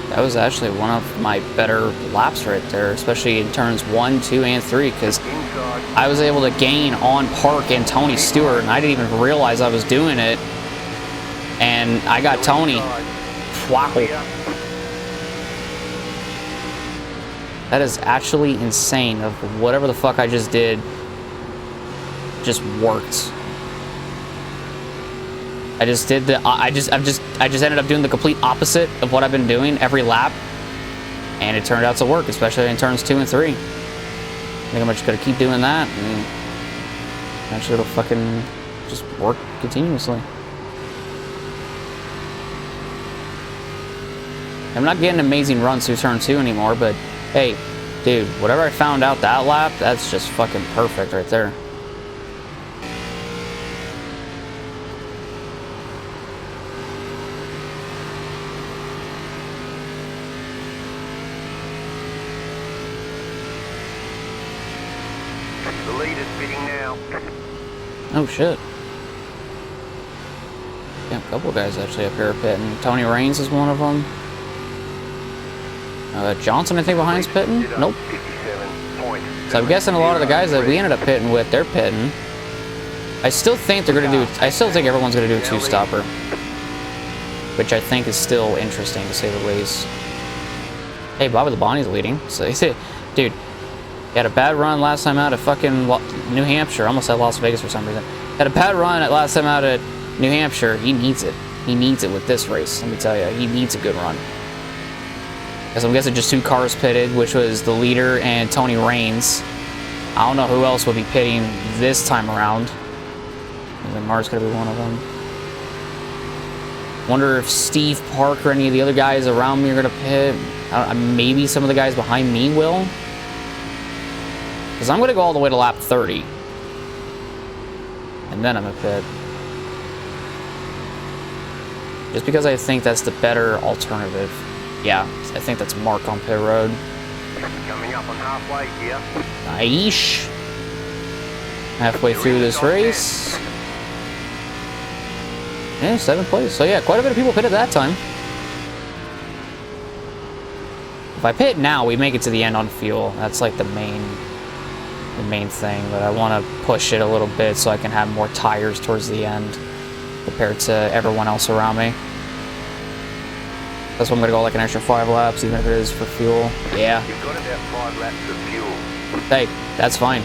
That was actually one of my better laps right there, especially in turns 1, 2, and 3, because I was able to gain on Park and Tony Stewart, and I didn't even realize I was doing it. And I got Tony. Wow. That is actually insane. Of whatever the fuck I just did, just worked. I just did the. I just ended up doing the complete opposite of what I've been doing every lap, and it turned out to work, especially in turns 2 and 3. I think I'm just gonna keep doing that, and actually it'll fucking just work continuously. I'm not getting amazing runs through turn 2 anymore, but hey, dude, whatever I found out that lap, that's just fucking perfect right there. The leader's pitting now. Oh shit. Yeah, a couple of guys actually up here are pitting. Tony Raines is one of them. Johnson, I think, behind's pitting? Nope. So I'm guessing a lot of the guys that we ended up pitting with, they're pitting. I still think they're gonna do, I still think everyone's gonna do a 2-stopper. Which I think is still interesting, to say the least. Hey, Bobby Labonte's leading. So, dude, he had a bad run last time out at fucking New Hampshire. Almost at Las Vegas for some reason. Had a bad run at last time out at New Hampshire. He needs it. He needs it with this race, let me tell you. He needs a good run. So I'm guessing just 2 cars pitted, which was the leader and Tony Raines. I don't know who else would be pitting this time around. I think Mark's gonna be one of them. Wonder if Steve Park or any of the other guys around me are gonna pit. Maybe some of the guys behind me will. Because I'm gonna go all the way to lap 30. And then I'm gonna pit. Just because I think that's the better alternative. Yeah, I think that's Mark on pit road. Coming up on halfway here. Nice. Halfway through this race. Yeah, 7th place. So yeah, quite a bit of people pitted that time. If I pit now, we make it to the end on fuel. That's like the main thing. But I want to push it a little bit so I can have more tires towards the end compared to everyone else around me. That's why I'm gonna go like an extra 5 laps, even if it is for fuel. Yeah. You've got about 5 laps of fuel. Hey, that's fine.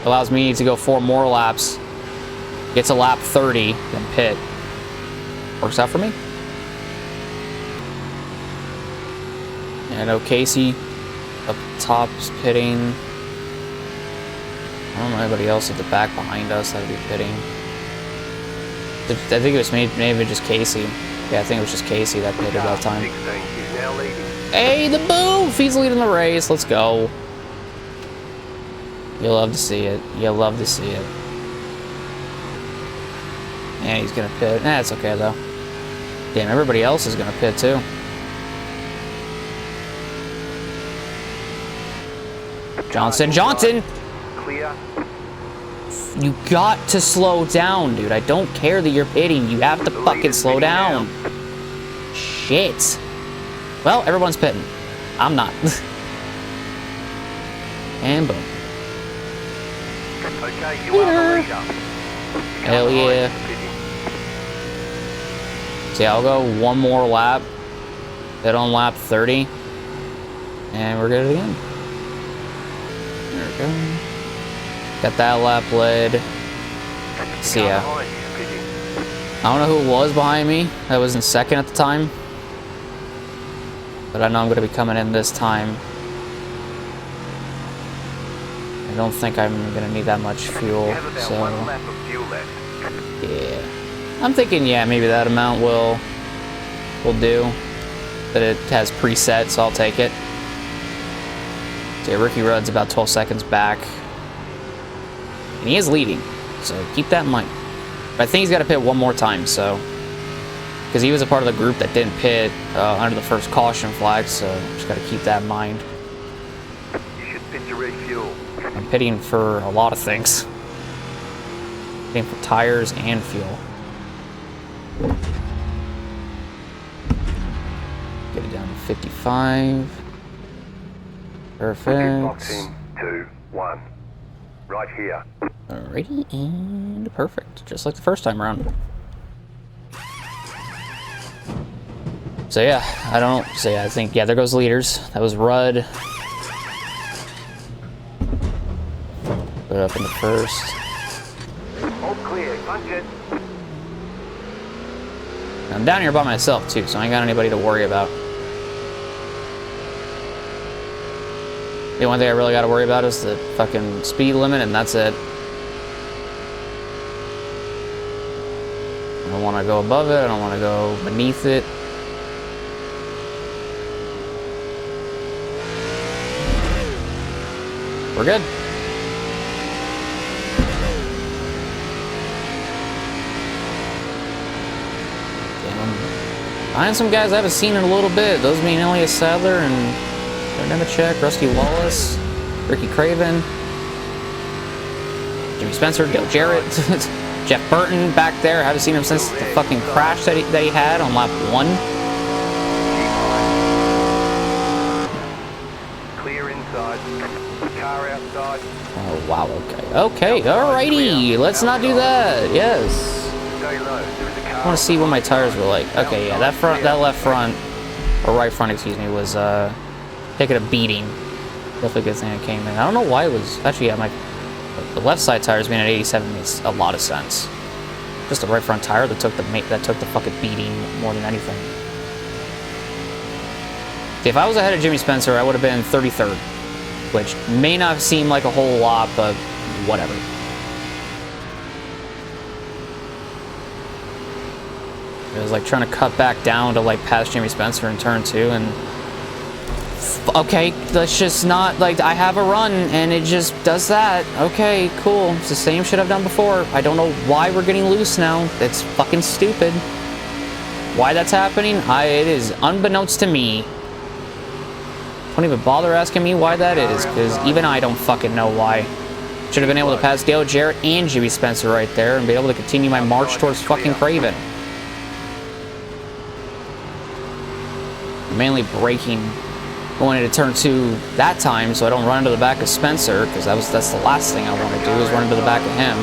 Allows me to go 4 more laps. Get to lap 30, then pit. Works out for me. And I know Casey up top is pitting. I don't know anybody else at the back behind us that would be pitting. I think it was maybe just Casey. Yeah, I think it was just Casey that pitted that time. 16 is now leading. Hey, the boof! He's leading the race. Let's go. You'll love to see it. You'll love to see it. Yeah, he's gonna pit. Nah, it's okay though. Damn, everybody else is gonna pit too. Johnson. Clear. You got to slow down, dude. I don't care that you're pitting. You have to fucking slow down. Shit. Well, everyone's pitting. I'm not. And boom. Okay, you are the leader. Hell yeah. See, I'll go 1 more lap. Hit on lap 30. And we're good again. There we go. Got that lap led. See ya. I don't know who it was behind me. That was in 2nd at the time. But I know I'm going to be coming in this time. I don't think I'm going to need that much fuel. So, yeah. I'm thinking, yeah, maybe that amount will do. But it has preset, so I'll take it. So yeah, Ricky Rudd's about 12 seconds back. And he is leading, so keep that in mind. But I think he's got to pit 1 more time, so... Because he was a part of the group that didn't pit under the first caution flag, so just got to keep that in mind. You should pit to refuel. I'm pitting for a lot of things. Pitting for tires and fuel. Get it down to 55. Perfect. Boxing 2, 1. Right here. Alrighty, and perfect. Just like the first time around. So yeah, I think, yeah, there goes leaders. That was Rudd. Put it up in the first. All clear, punch it. I'm down here by myself too, so I ain't got anybody to worry about. The only thing I really got to worry about is the fucking speed limit, and that's it. I don't want to go above it. I don't want to go beneath it. We're good. Find some guys I haven't seen in a little bit. Those being Elias Sadler and Nemechek, Rusty Wallace, Ricky Craven, Jimmy Spencer, Dale Jarrett, Jeff Burton back there. I haven't seen him since the fucking crash that he had on lap 1. Clear inside. Car outside. Oh, wow, okay. Okay, alrighty. Let's not do that. Yes. Stay low. There is a car. I want to see what my tires were like. Okay, yeah, that left front, or right front, excuse me, was taking a beating. Definitely a good thing it came in. I don't know why it was, actually, yeah, the left side tires being at 87 makes a lot of sense. Just the right front tire that took the fucking beating more than anything. See, if I was ahead of Jimmy Spencer, I would have been 33rd, which may not seem like a whole lot, but whatever. It was like trying to cut back down to like pass Jimmy Spencer in turn 2, and okay, let's just not, like, I have a run and it just does that. Okay, cool. It's the same shit I've done before. I don't know why we're getting loose now. It's fucking stupid. Why that's happening, it is unbeknownst to me. Don't even bother asking me why that is, because even I don't fucking know why. Should have been able to pass Dale Jarrett and Jimmy Spencer right there and be able to continue my march towards fucking Craven. Mainly braking going into turn 2 that time so I don't run into the back of Spencer, because that's the last thing I want to do, is run into the back of him.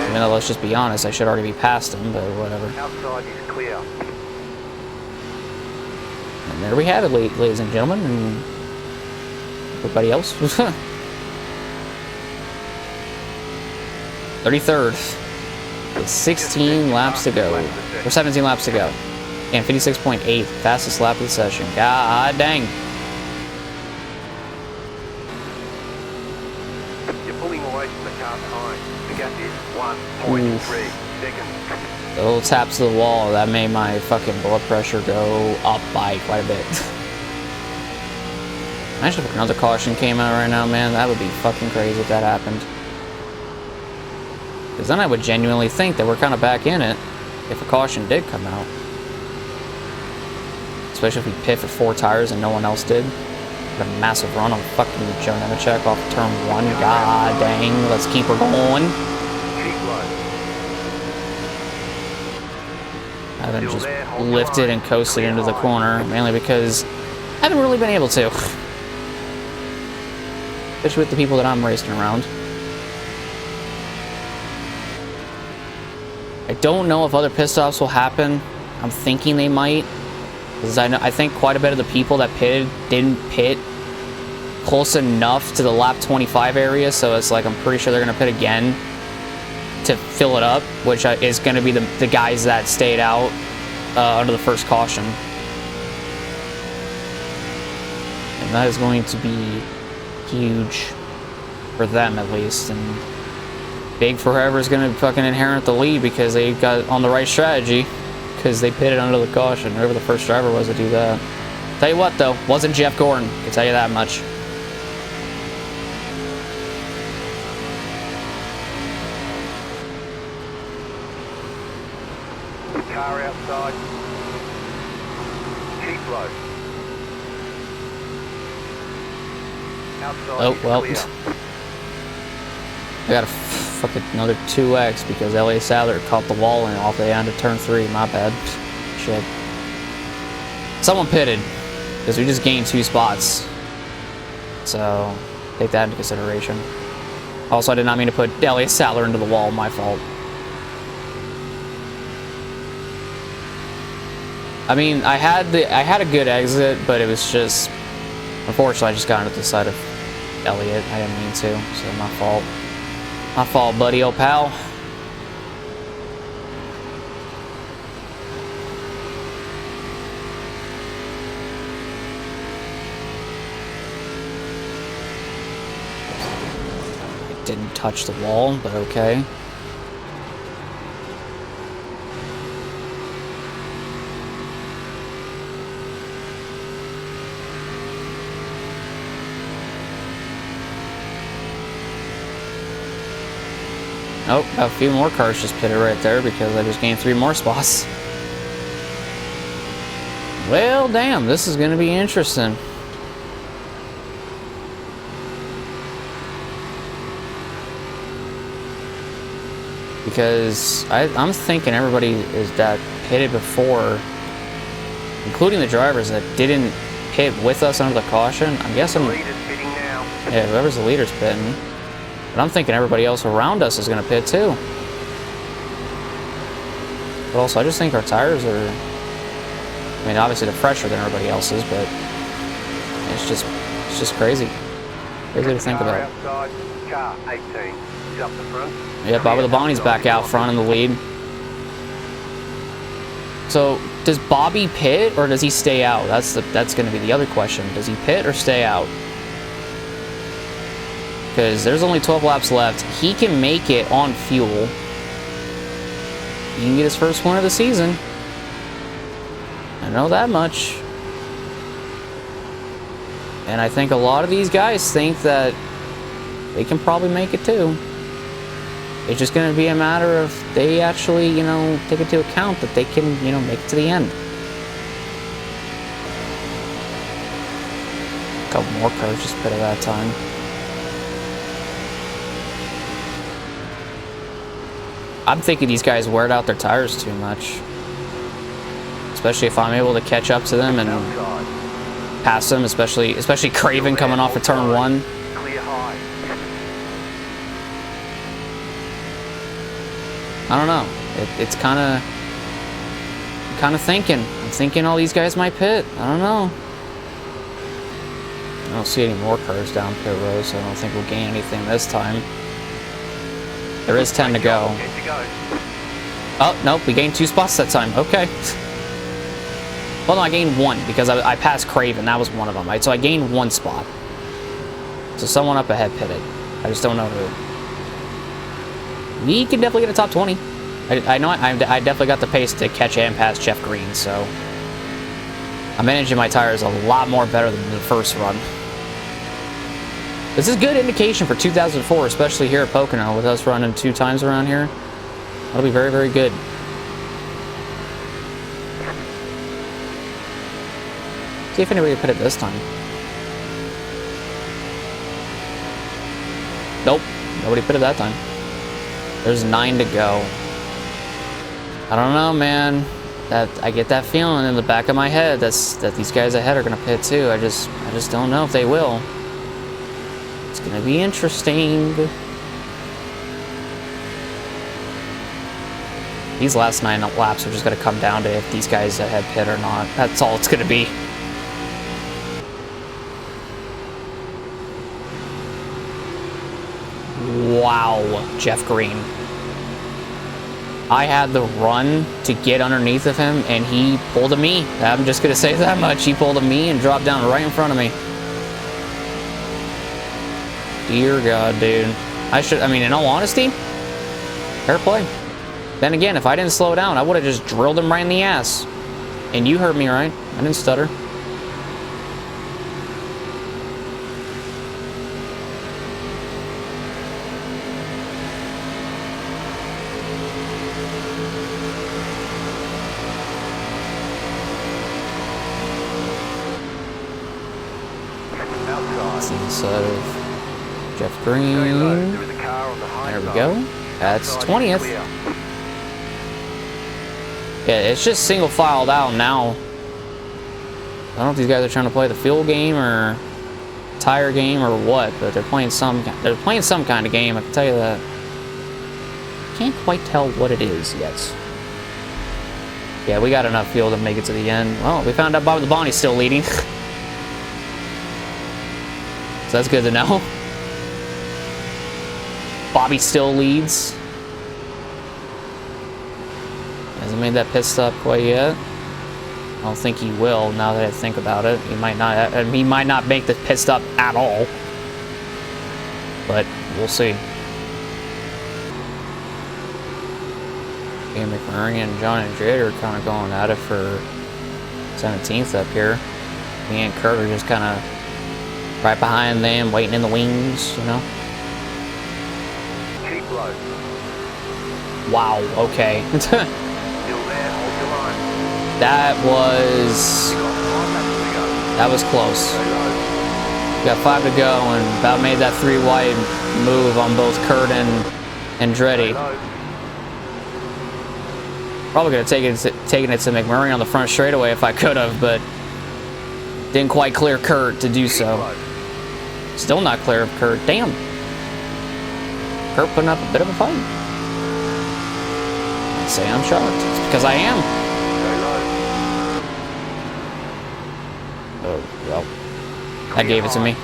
Even though, let's just be honest, I should already be past him, but whatever. Outside is clear. And there we have it, ladies and gentlemen, and everybody else. 33rd. With 16 laps to go. Or 17 laps to go. And 56.8, fastest lap of the session. God dang. You're pulling away from the car behind. The gap is 1.3 seconds. The little taps to the wall, that made my fucking blood pressure go up by quite a bit. Imagine if another caution came out right now, man. That would be fucking crazy if that happened. Because then I would genuinely think that we're kind of back in it if a caution did come out. Especially if we pit for 4 tires and no one else did. What a massive run on fucking Joe Nemechek off of turn 1. God dang, let's keep her going. I haven't just lifted and coasted into the corner, mainly because I haven't really been able to. Especially with the people that I'm racing around. I don't know if other pit stops will happen. I'm thinking they might. Because I think quite a bit of the people that pitted didn't pit close enough to the lap 25 area, so it's like I'm pretty sure they're going to pit again to fill it up, which is going to be the guys that stayed out under the first caution. And that is going to be huge for them, at least, and big for whoever's going to fucking inherit the lead because they got on the right strategy. Because they pitted under the caution, whoever the first driver was to do that. Tell you what, though, wasn't Jeff Gordon. I can tell you that much. Car outside. Keep low. Outside Oh, well. clear. I got a fucking another 2x because Elias Sadler caught the wall and off the end of turn 3. My bad. Shit. Someone pitted because we just gained 2 spots. So take that into consideration. Also, I did not mean to put Elias Sadler into the wall. My fault. I mean, I had a good exit, but it was just, unfortunately, I just got into the side of Elliott. I didn't mean to, so my fault. My fault, buddy, old pal. It didn't touch the wall, but okay. Oh, a few more cars just pitted right there because I just gained 3 more spots. Well, damn, this is going to be interesting. Because I'm thinking everybody is that pitted before, including the drivers that didn't pit with us under the caution. I'm guessing, yeah, whoever's the leader's pitting. But I'm thinking everybody else around us is going to pit too. But also, I just think our tires are, I mean, obviously they're fresher than everybody else's, but it's just crazy. Crazy to think about. Car 18 is up the front. Yeah, Bobby Labonte's back out front in the lead. So, does Bobby pit or does he stay out? That's going to be the other question. Does he pit or stay out? Because there's only 12 laps left. He can make it on fuel. He can get his first win of the season. I know that much. And I think a lot of these guys think that they can probably make it too. It's just going to be a matter of they actually, you know, take into account that they can, you know, make it to the end. A couple more cars just pit at that time. I'm thinking these guys wear out their tires too much. Especially if I'm able to catch up to them and pass them, especially Craven coming off of turn 1. I don't know. It's kind of thinking. I'm thinking all these guys might pit. I don't know. I don't see any more cars down pit road, so I don't think we'll gain anything this time. There is 10 to go. Oh, nope, we gained 2 spots that time. Okay. Well, no, I gained 1 because I passed Craven. That was one of them, right? So I gained 1 spot. So someone up ahead pitted. I just don't know who. We can definitely get a top 20. I know I definitely got the pace to catch and pass Jeff Green, so I'm managing my tires a lot more better than the first run. This is good indication for 2004, especially here at Pocono, with us running 2 times around here. That'll be very, very good. See if anybody put it this time. Nope, nobody put it that time. There's 9 to go. I don't know, man. I get that feeling in the back of my head that these guys ahead are gonna pit too. I just don't know if they will. It's gonna be interesting. These last 9 laps are just gonna come down to if these guys ahead pit or not. That's all it's gonna be. Wow, Jeff Green. I had the run to get underneath of him, and he pulled a me. I'm just going to say that much. He pulled a me and dropped down right in front of me. Dear God, dude. I mean, in all honesty, fair play. Then again, if I didn't slow down, I would have just drilled him right in the ass. And you heard me, right? I didn't stutter. Inside of Jeff Green. There we go. That's 20th. Yeah, it's just single filed out now. I don't know if these guys are trying to play the fuel game or tire game or what, but they're playing some kind of game. I can tell you that. Can't quite tell what it is yet. Yeah, we got enough fuel to make it to the end. Well, we found out Bobby Labonte's still leading. So that's good to know. Bobby still leads. Hasn't made that pit stop quite yet. I don't think he will. Now that I think about it, he might not make the pit stop at all. But we'll see. Ian McMurray and John Andretti are kind of going at it for 17th up here. Me and Kurt are just kind of right behind them, waiting in the wings, you know. Keep low. Wow, okay. Still there, hold your line. That was close. Got 5 to go and about made that 3 wide move on both Kurt and Andretti. Probably could have taken it to McMurray on the front straightaway if I could have, but didn't quite clear Kurt to do so. Still not clear of Kurt. Damn. Kurt putting up a bit of a fight. I'd say I'm shocked. It's because I am. Oh, well. That gave it to me.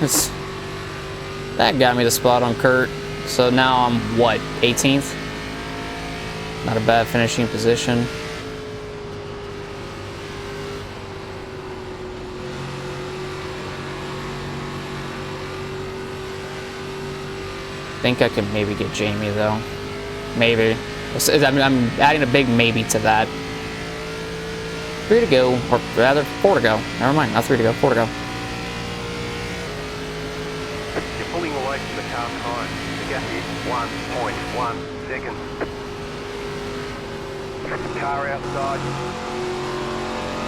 That got me the spot on Kurt. So now I'm, what, 18th? Not a bad finishing position. I think I could maybe get Jamie, though. Maybe. I mean, I'm adding a big maybe to that. 3 to go, or rather 4 to go. Never mind, not 3 to go, 4 to go. You're pulling away from the car behind. The gap is 1.1 seconds. Car outside.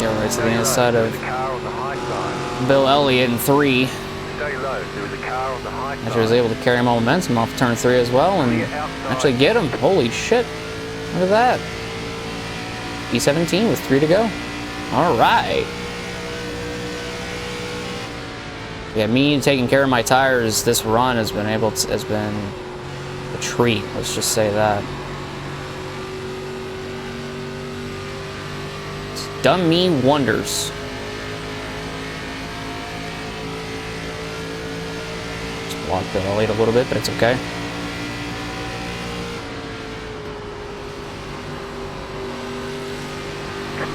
Yeah, right to the inside of the car on the high side. Bill Elliott in 3. Stay low. There was a car on the high side. Actually was able to carry my momentum off turn 3 as well and actually get him. Holy shit. Look at that. E17 with 3 to go. Alright. Yeah, me taking care of my tires this run has been a treat. Let's just say that. It's done me wonders. Blocked the late a little bit, but it's okay.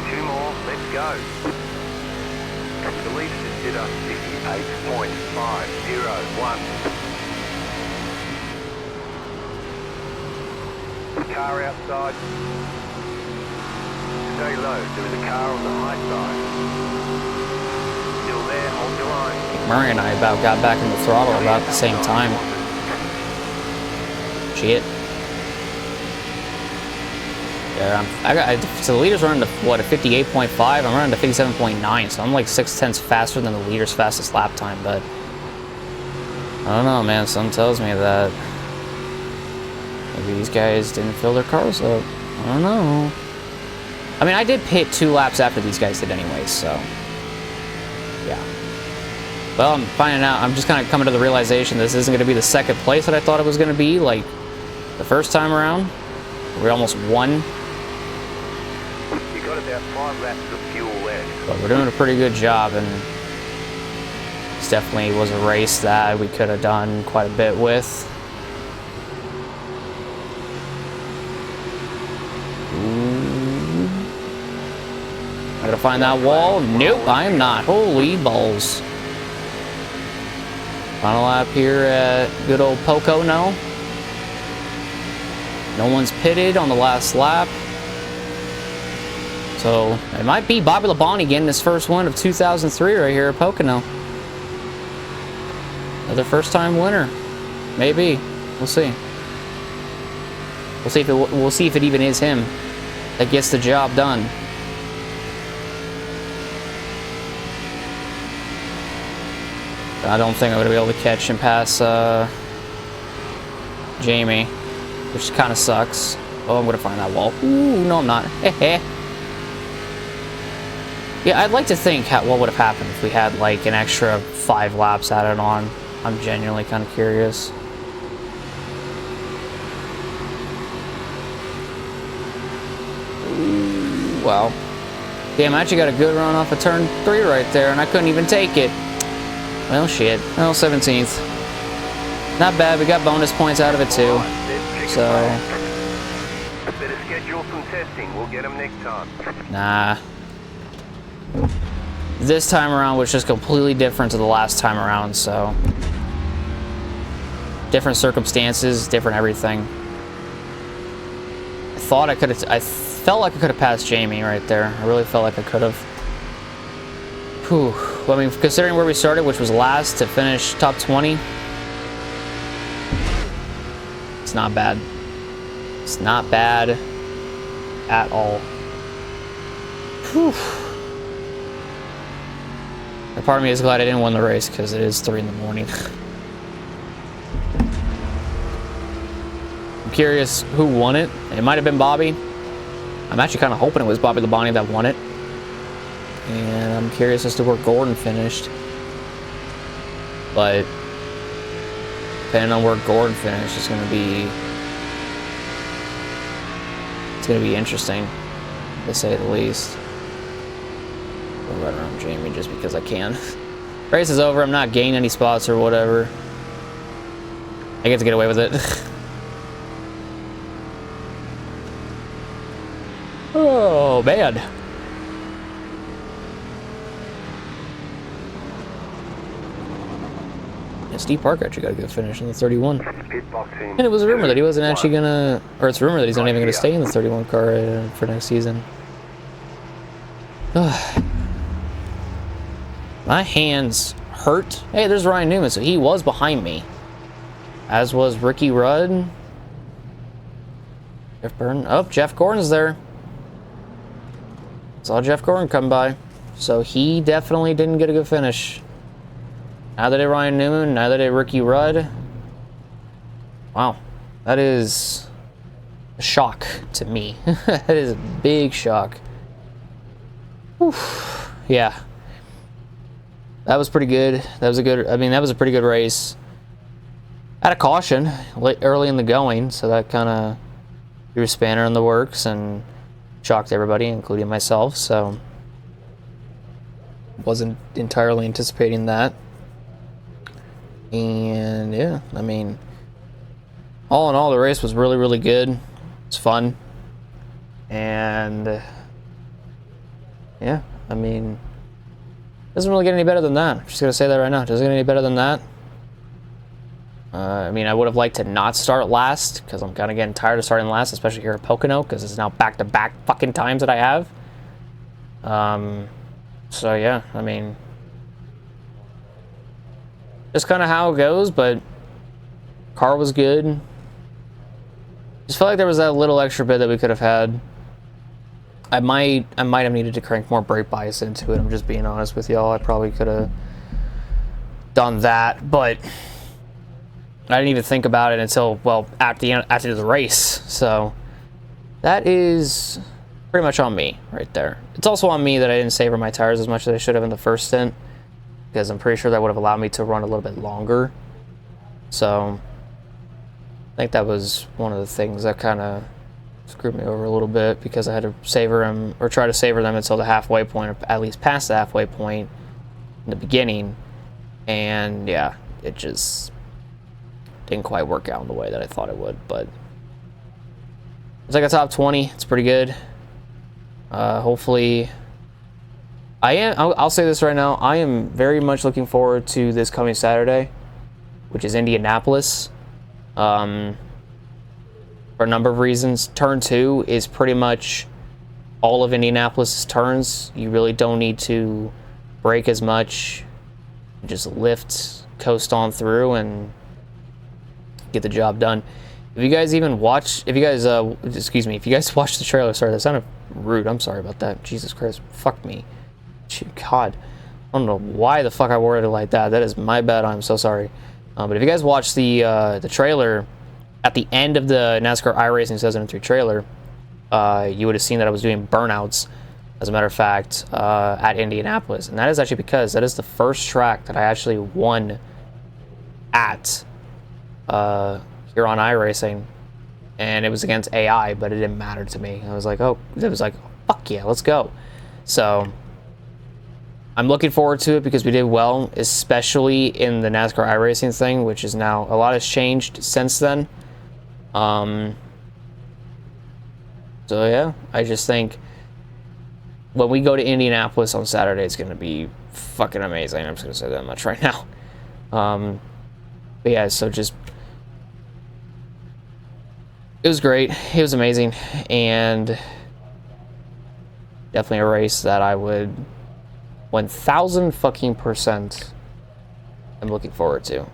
Two more, let's go. The lead just did a 58.501. Car outside. Stay low, there was a car on the high side. Still there, hold your line. Murray and I about got back in the throttle about the same time. Shit. Yeah, so the leader's running to, what, a 58.5? I'm running to 57.9, so I'm like 6/10 faster than the leader's fastest lap time, but I don't know, man. Something tells me that maybe these guys didn't fill their cars up. I don't know. I mean, I did pit 2 laps after these guys did anyway, so yeah. Well, I'm finding out, I'm just kind of coming to the realization this isn't going to be the second place that I thought it was going to be, like, the first time around. We almost won. You got about 5 laps of fuel left. But we're doing a pretty good job, and this definitely was a race that we could have done quite a bit with. Ooh. I gotta find that wall. Nope, I am not. Holy balls. Final lap here at good old Pocono. No one's pitted on the last lap. So it might be Bobby Labonte getting his first win of 2003 right here at Pocono. Another first-time winner. Maybe. We'll see. We'll see if it even is him that gets the job done. I don't think I'm going to be able to catch and pass Jamie, which kind of sucks. Oh, I'm going to find that wall. Ooh, no, I'm not. Yeah, I'd like to think what would have happened if we had like an extra 5 laps added on. I'm genuinely kind of curious. Ooh, wow. Damn, I actually got a good run off of turn 3 right there, and I couldn't even take it. Well, shit. Well, 17th. Not bad. We got bonus points out of it, too. So. Better schedule some testing. We'll get them next time. Nah. This time around was just completely different to the last time around, so. Different circumstances, different everything. I felt like I could have passed Jamie right there. I really felt like I could have. Whew. Well, I mean, considering where we started, which was last to finish top 20, it's not bad. It's not bad at all. Whew. And part of me is glad I didn't win the race because it is 3 in the morning. I'm curious who won it. It might have been Bobby. I'm actually kind of hoping it was Bobby Labonte that won it. And I'm curious as to where Gordon finished. But depending on where Gordon finished, it's going to be interesting, to say the least. I'll run around Jamie just because I can. Race is over. I'm not gaining any spots or whatever. I get to get away with it. Oh, man. Yeah, Steve Parker actually got a good finish in the 31. And it was a rumor that he wasn't actually gonna, or it's a rumor that he's not even gonna stay in the 31 car for next season. My hands hurt. Hey, there's Ryan Newman, so he was behind me. As was Ricky Rudd. Jeff Byrne. Oh, Jeff Gordon's there. Saw Jeff Gordon come by. So he definitely didn't get a good finish. Neither did Ryan Newman, neither did Ricky Rudd. Wow. That is a shock to me. That is a big shock. Whew. Yeah. That was pretty good. That was a pretty good race. Had a caution early in the going, so that kind of threw a spanner in the works and shocked everybody, including myself, so wasn't entirely anticipating that. And yeah, I mean, all in all, the race was really, really good. It's fun. And yeah, I mean, doesn't really get any better than that. I'm just gonna say that right now. Doesn't get any better than that. I mean, I would have liked to not start last because I'm kind of getting tired of starting last, especially here at Pocono, because it's now back-to-back fucking times that I have. So yeah, I mean, just kind of how it goes, but car was good. Just felt like there was that little extra bit that we could have had. I might have needed to crank more brake bias into it. I'm just being honest with y'all. I probably could have done that, but I didn't even think about it until, well, after the race. So that is pretty much on me right there. It's also on me that I didn't savor my tires as much as I should have in the first stint, because I'm pretty sure that would have allowed me to run a little bit longer. So I think that was one of the things that kind of screwed me over a little bit, because I had to savor them, or try to savor them until the halfway point, or at least past the halfway point in the beginning. And yeah, it just didn't quite work out in the way that I thought it would, but it's like a top 20. It's pretty good. Hopefully, I'll say this right now. I am very much looking forward to this coming Saturday, which is Indianapolis. For a number of reasons. Turn 2 is pretty much all of Indianapolis' turns. You really don't need to brake as much. Just lift, coast on through, and get the job done. If you guys watch the trailer, sorry, that sounded rude. I'm sorry about that. Jesus Christ, fuck me. God, I don't know why the fuck I worded it like that. That is my bad. I'm so sorry. But if you guys watch the trailer, at the end of the NASCAR iRacing 2003 trailer, you would have seen that I was doing burnouts, as a matter of fact, at Indianapolis. And that is actually because that is the first track that I actually won at here on iRacing. And it was against AI, but it didn't matter to me. I was like, fuck yeah, let's go. So I'm looking forward to it because we did well, especially in the NASCAR iRacing thing, which is now, a lot has changed since then. So yeah, I just think when we go to Indianapolis on Saturday, it's going to be fucking amazing. I'm just going to say that much right now. But yeah, so just, it was great. It was amazing. And definitely a race that I would 1,000 fucking % I'm looking forward to.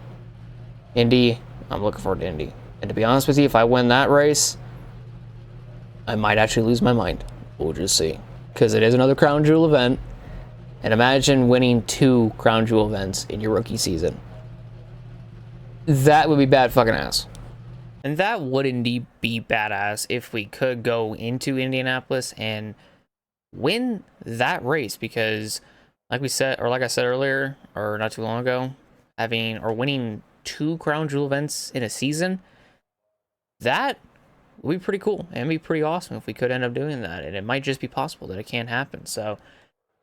Indy, I'm looking forward to Indy. And to be honest with you, if I win that race, I might actually lose my mind. We'll just see. Because it is another Crown Jewel event. And imagine winning 2 Crown Jewel events in your rookie season. That would be bad fucking ass. And that would indeed be badass if we could go into Indianapolis and win that race. Because like we said, or like I said earlier, or not too long ago, winning 2 Crown Jewel events in a season, that would be pretty cool. And it'd be pretty awesome if we could end up doing that. And it might just be possible that it can't happen. So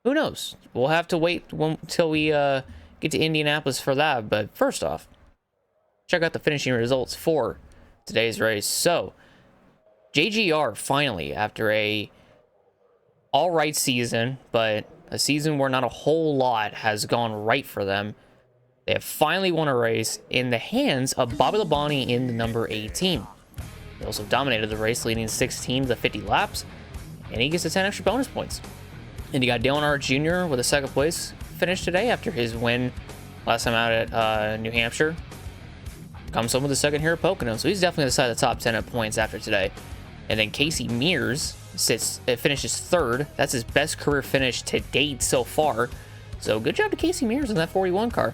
who knows? We'll have to wait until we get to Indianapolis for that. But first off, check out the finishing results for today's race. So JGR finally, after a all right season, but a season where not a whole lot has gone right for them, they have finally won a race in the hands of Bobby Labonte in the number 18. He also dominated the race, leading 16 to the 50 laps, and he gets the 10 extra bonus points. And you got Dale Earnhardt Jr. with a second place finish today after his win last time out at New Hampshire. Comes home with a second here at Pocono, so he's definitely inside the top 10 at points after today. And then Casey Mears finishes third. That's his best career finish to date so far. So good job to Casey Mears in that 41 car.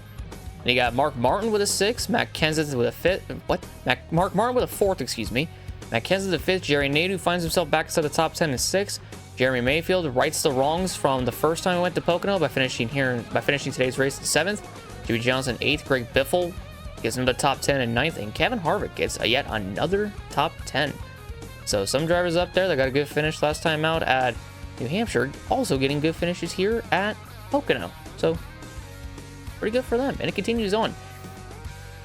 And you got Mark Martin with a 6, Matt Kenseth with a 5th. Mark Martin with a 4th, excuse me. Matt Kenseth the 5th. Jerry Nadeau finds himself back inside the top 10 in 6th. Jeremy Mayfield rights the wrongs from the first time we went to Pocono by finishing today's race in 7th. Jimmy Johnson 8th. Greg Biffle gets into the top 10 in 9th, and Kevin Harvick gets yet another top 10. So some drivers up there that got a good finish last time out at New Hampshire also getting good finishes here at Pocono. So pretty good for them, and it continues on.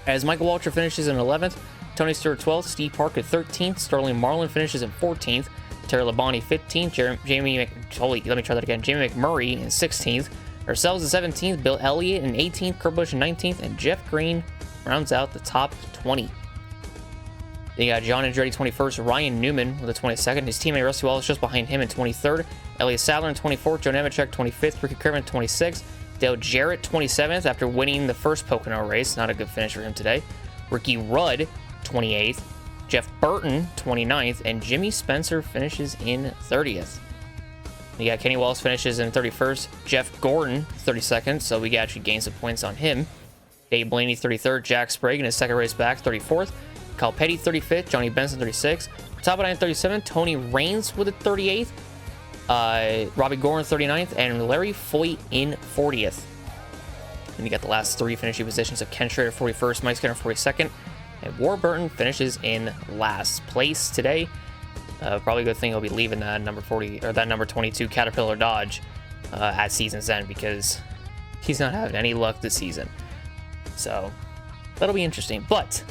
As Michael Waltrip finishes in 11th, Tony Stewart 12th, Steve Park at 13th, Sterling Marlin finishes in 14th, Terry Labonte 15th, Jamie McMurray in 16th, ourselves in 17th, Bill Elliott in 18th, Kurt Busch in 19th, and Jeff Green rounds out the top 20. Then you got John Andretti 21st, Ryan Newman with a 22nd, his teammate Rusty Wallace just behind him in 23rd, Elliott Sadler in 24th, Joe Nemechek 25th, Ricky Kerman 26th, Dale Jarrett 27th after winning the first Pocono race, not a good finish for him today, Ricky Rudd 28th, Jeff Burton 29th, and Jimmy Spencer finishes in 30th. You got Kenny Wallace finishes in 31st, Jeff Gordon 32nd, so we actually gained some points on him. Dave Blaney 33rd, Jack Sprague in his second race back 34th, Kyle Petty 35th, Johnny Benson 36th, top of 9 37th, Tony Raines with a 38th, Robbie Gore in 39th, and Larry Foyt in 40th. And you got the last 3 finishing positions of Ken Schrader 41st, Mike Skinner 42nd, and Warburton finishes in last place today. Probably a good thing he'll be leaving that number 40 or that number 22 Caterpillar Dodge at season's end, because he's not having any luck this season. So that'll be interesting. But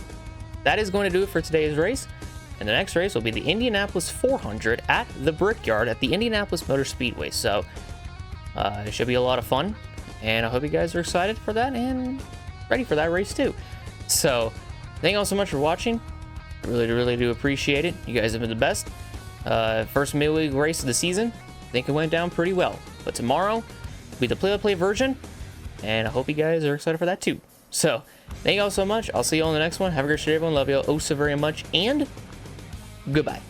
that is going to do it for today's race. And the next race will be the Indianapolis 400 at the Brickyard at the Indianapolis Motor Speedway. So it should be a lot of fun. And I hope you guys are excited for that and ready for that race too. So thank you all so much for watching. I really do appreciate it. You guys have been the best. First midweek race of the season. I think it went down pretty well. But tomorrow will be the play-by-play version. And I hope you guys are excited for that too. So thank you all so much. I'll see you all in the next one. Have a great day, everyone. Love you all oh so very much. And goodbye.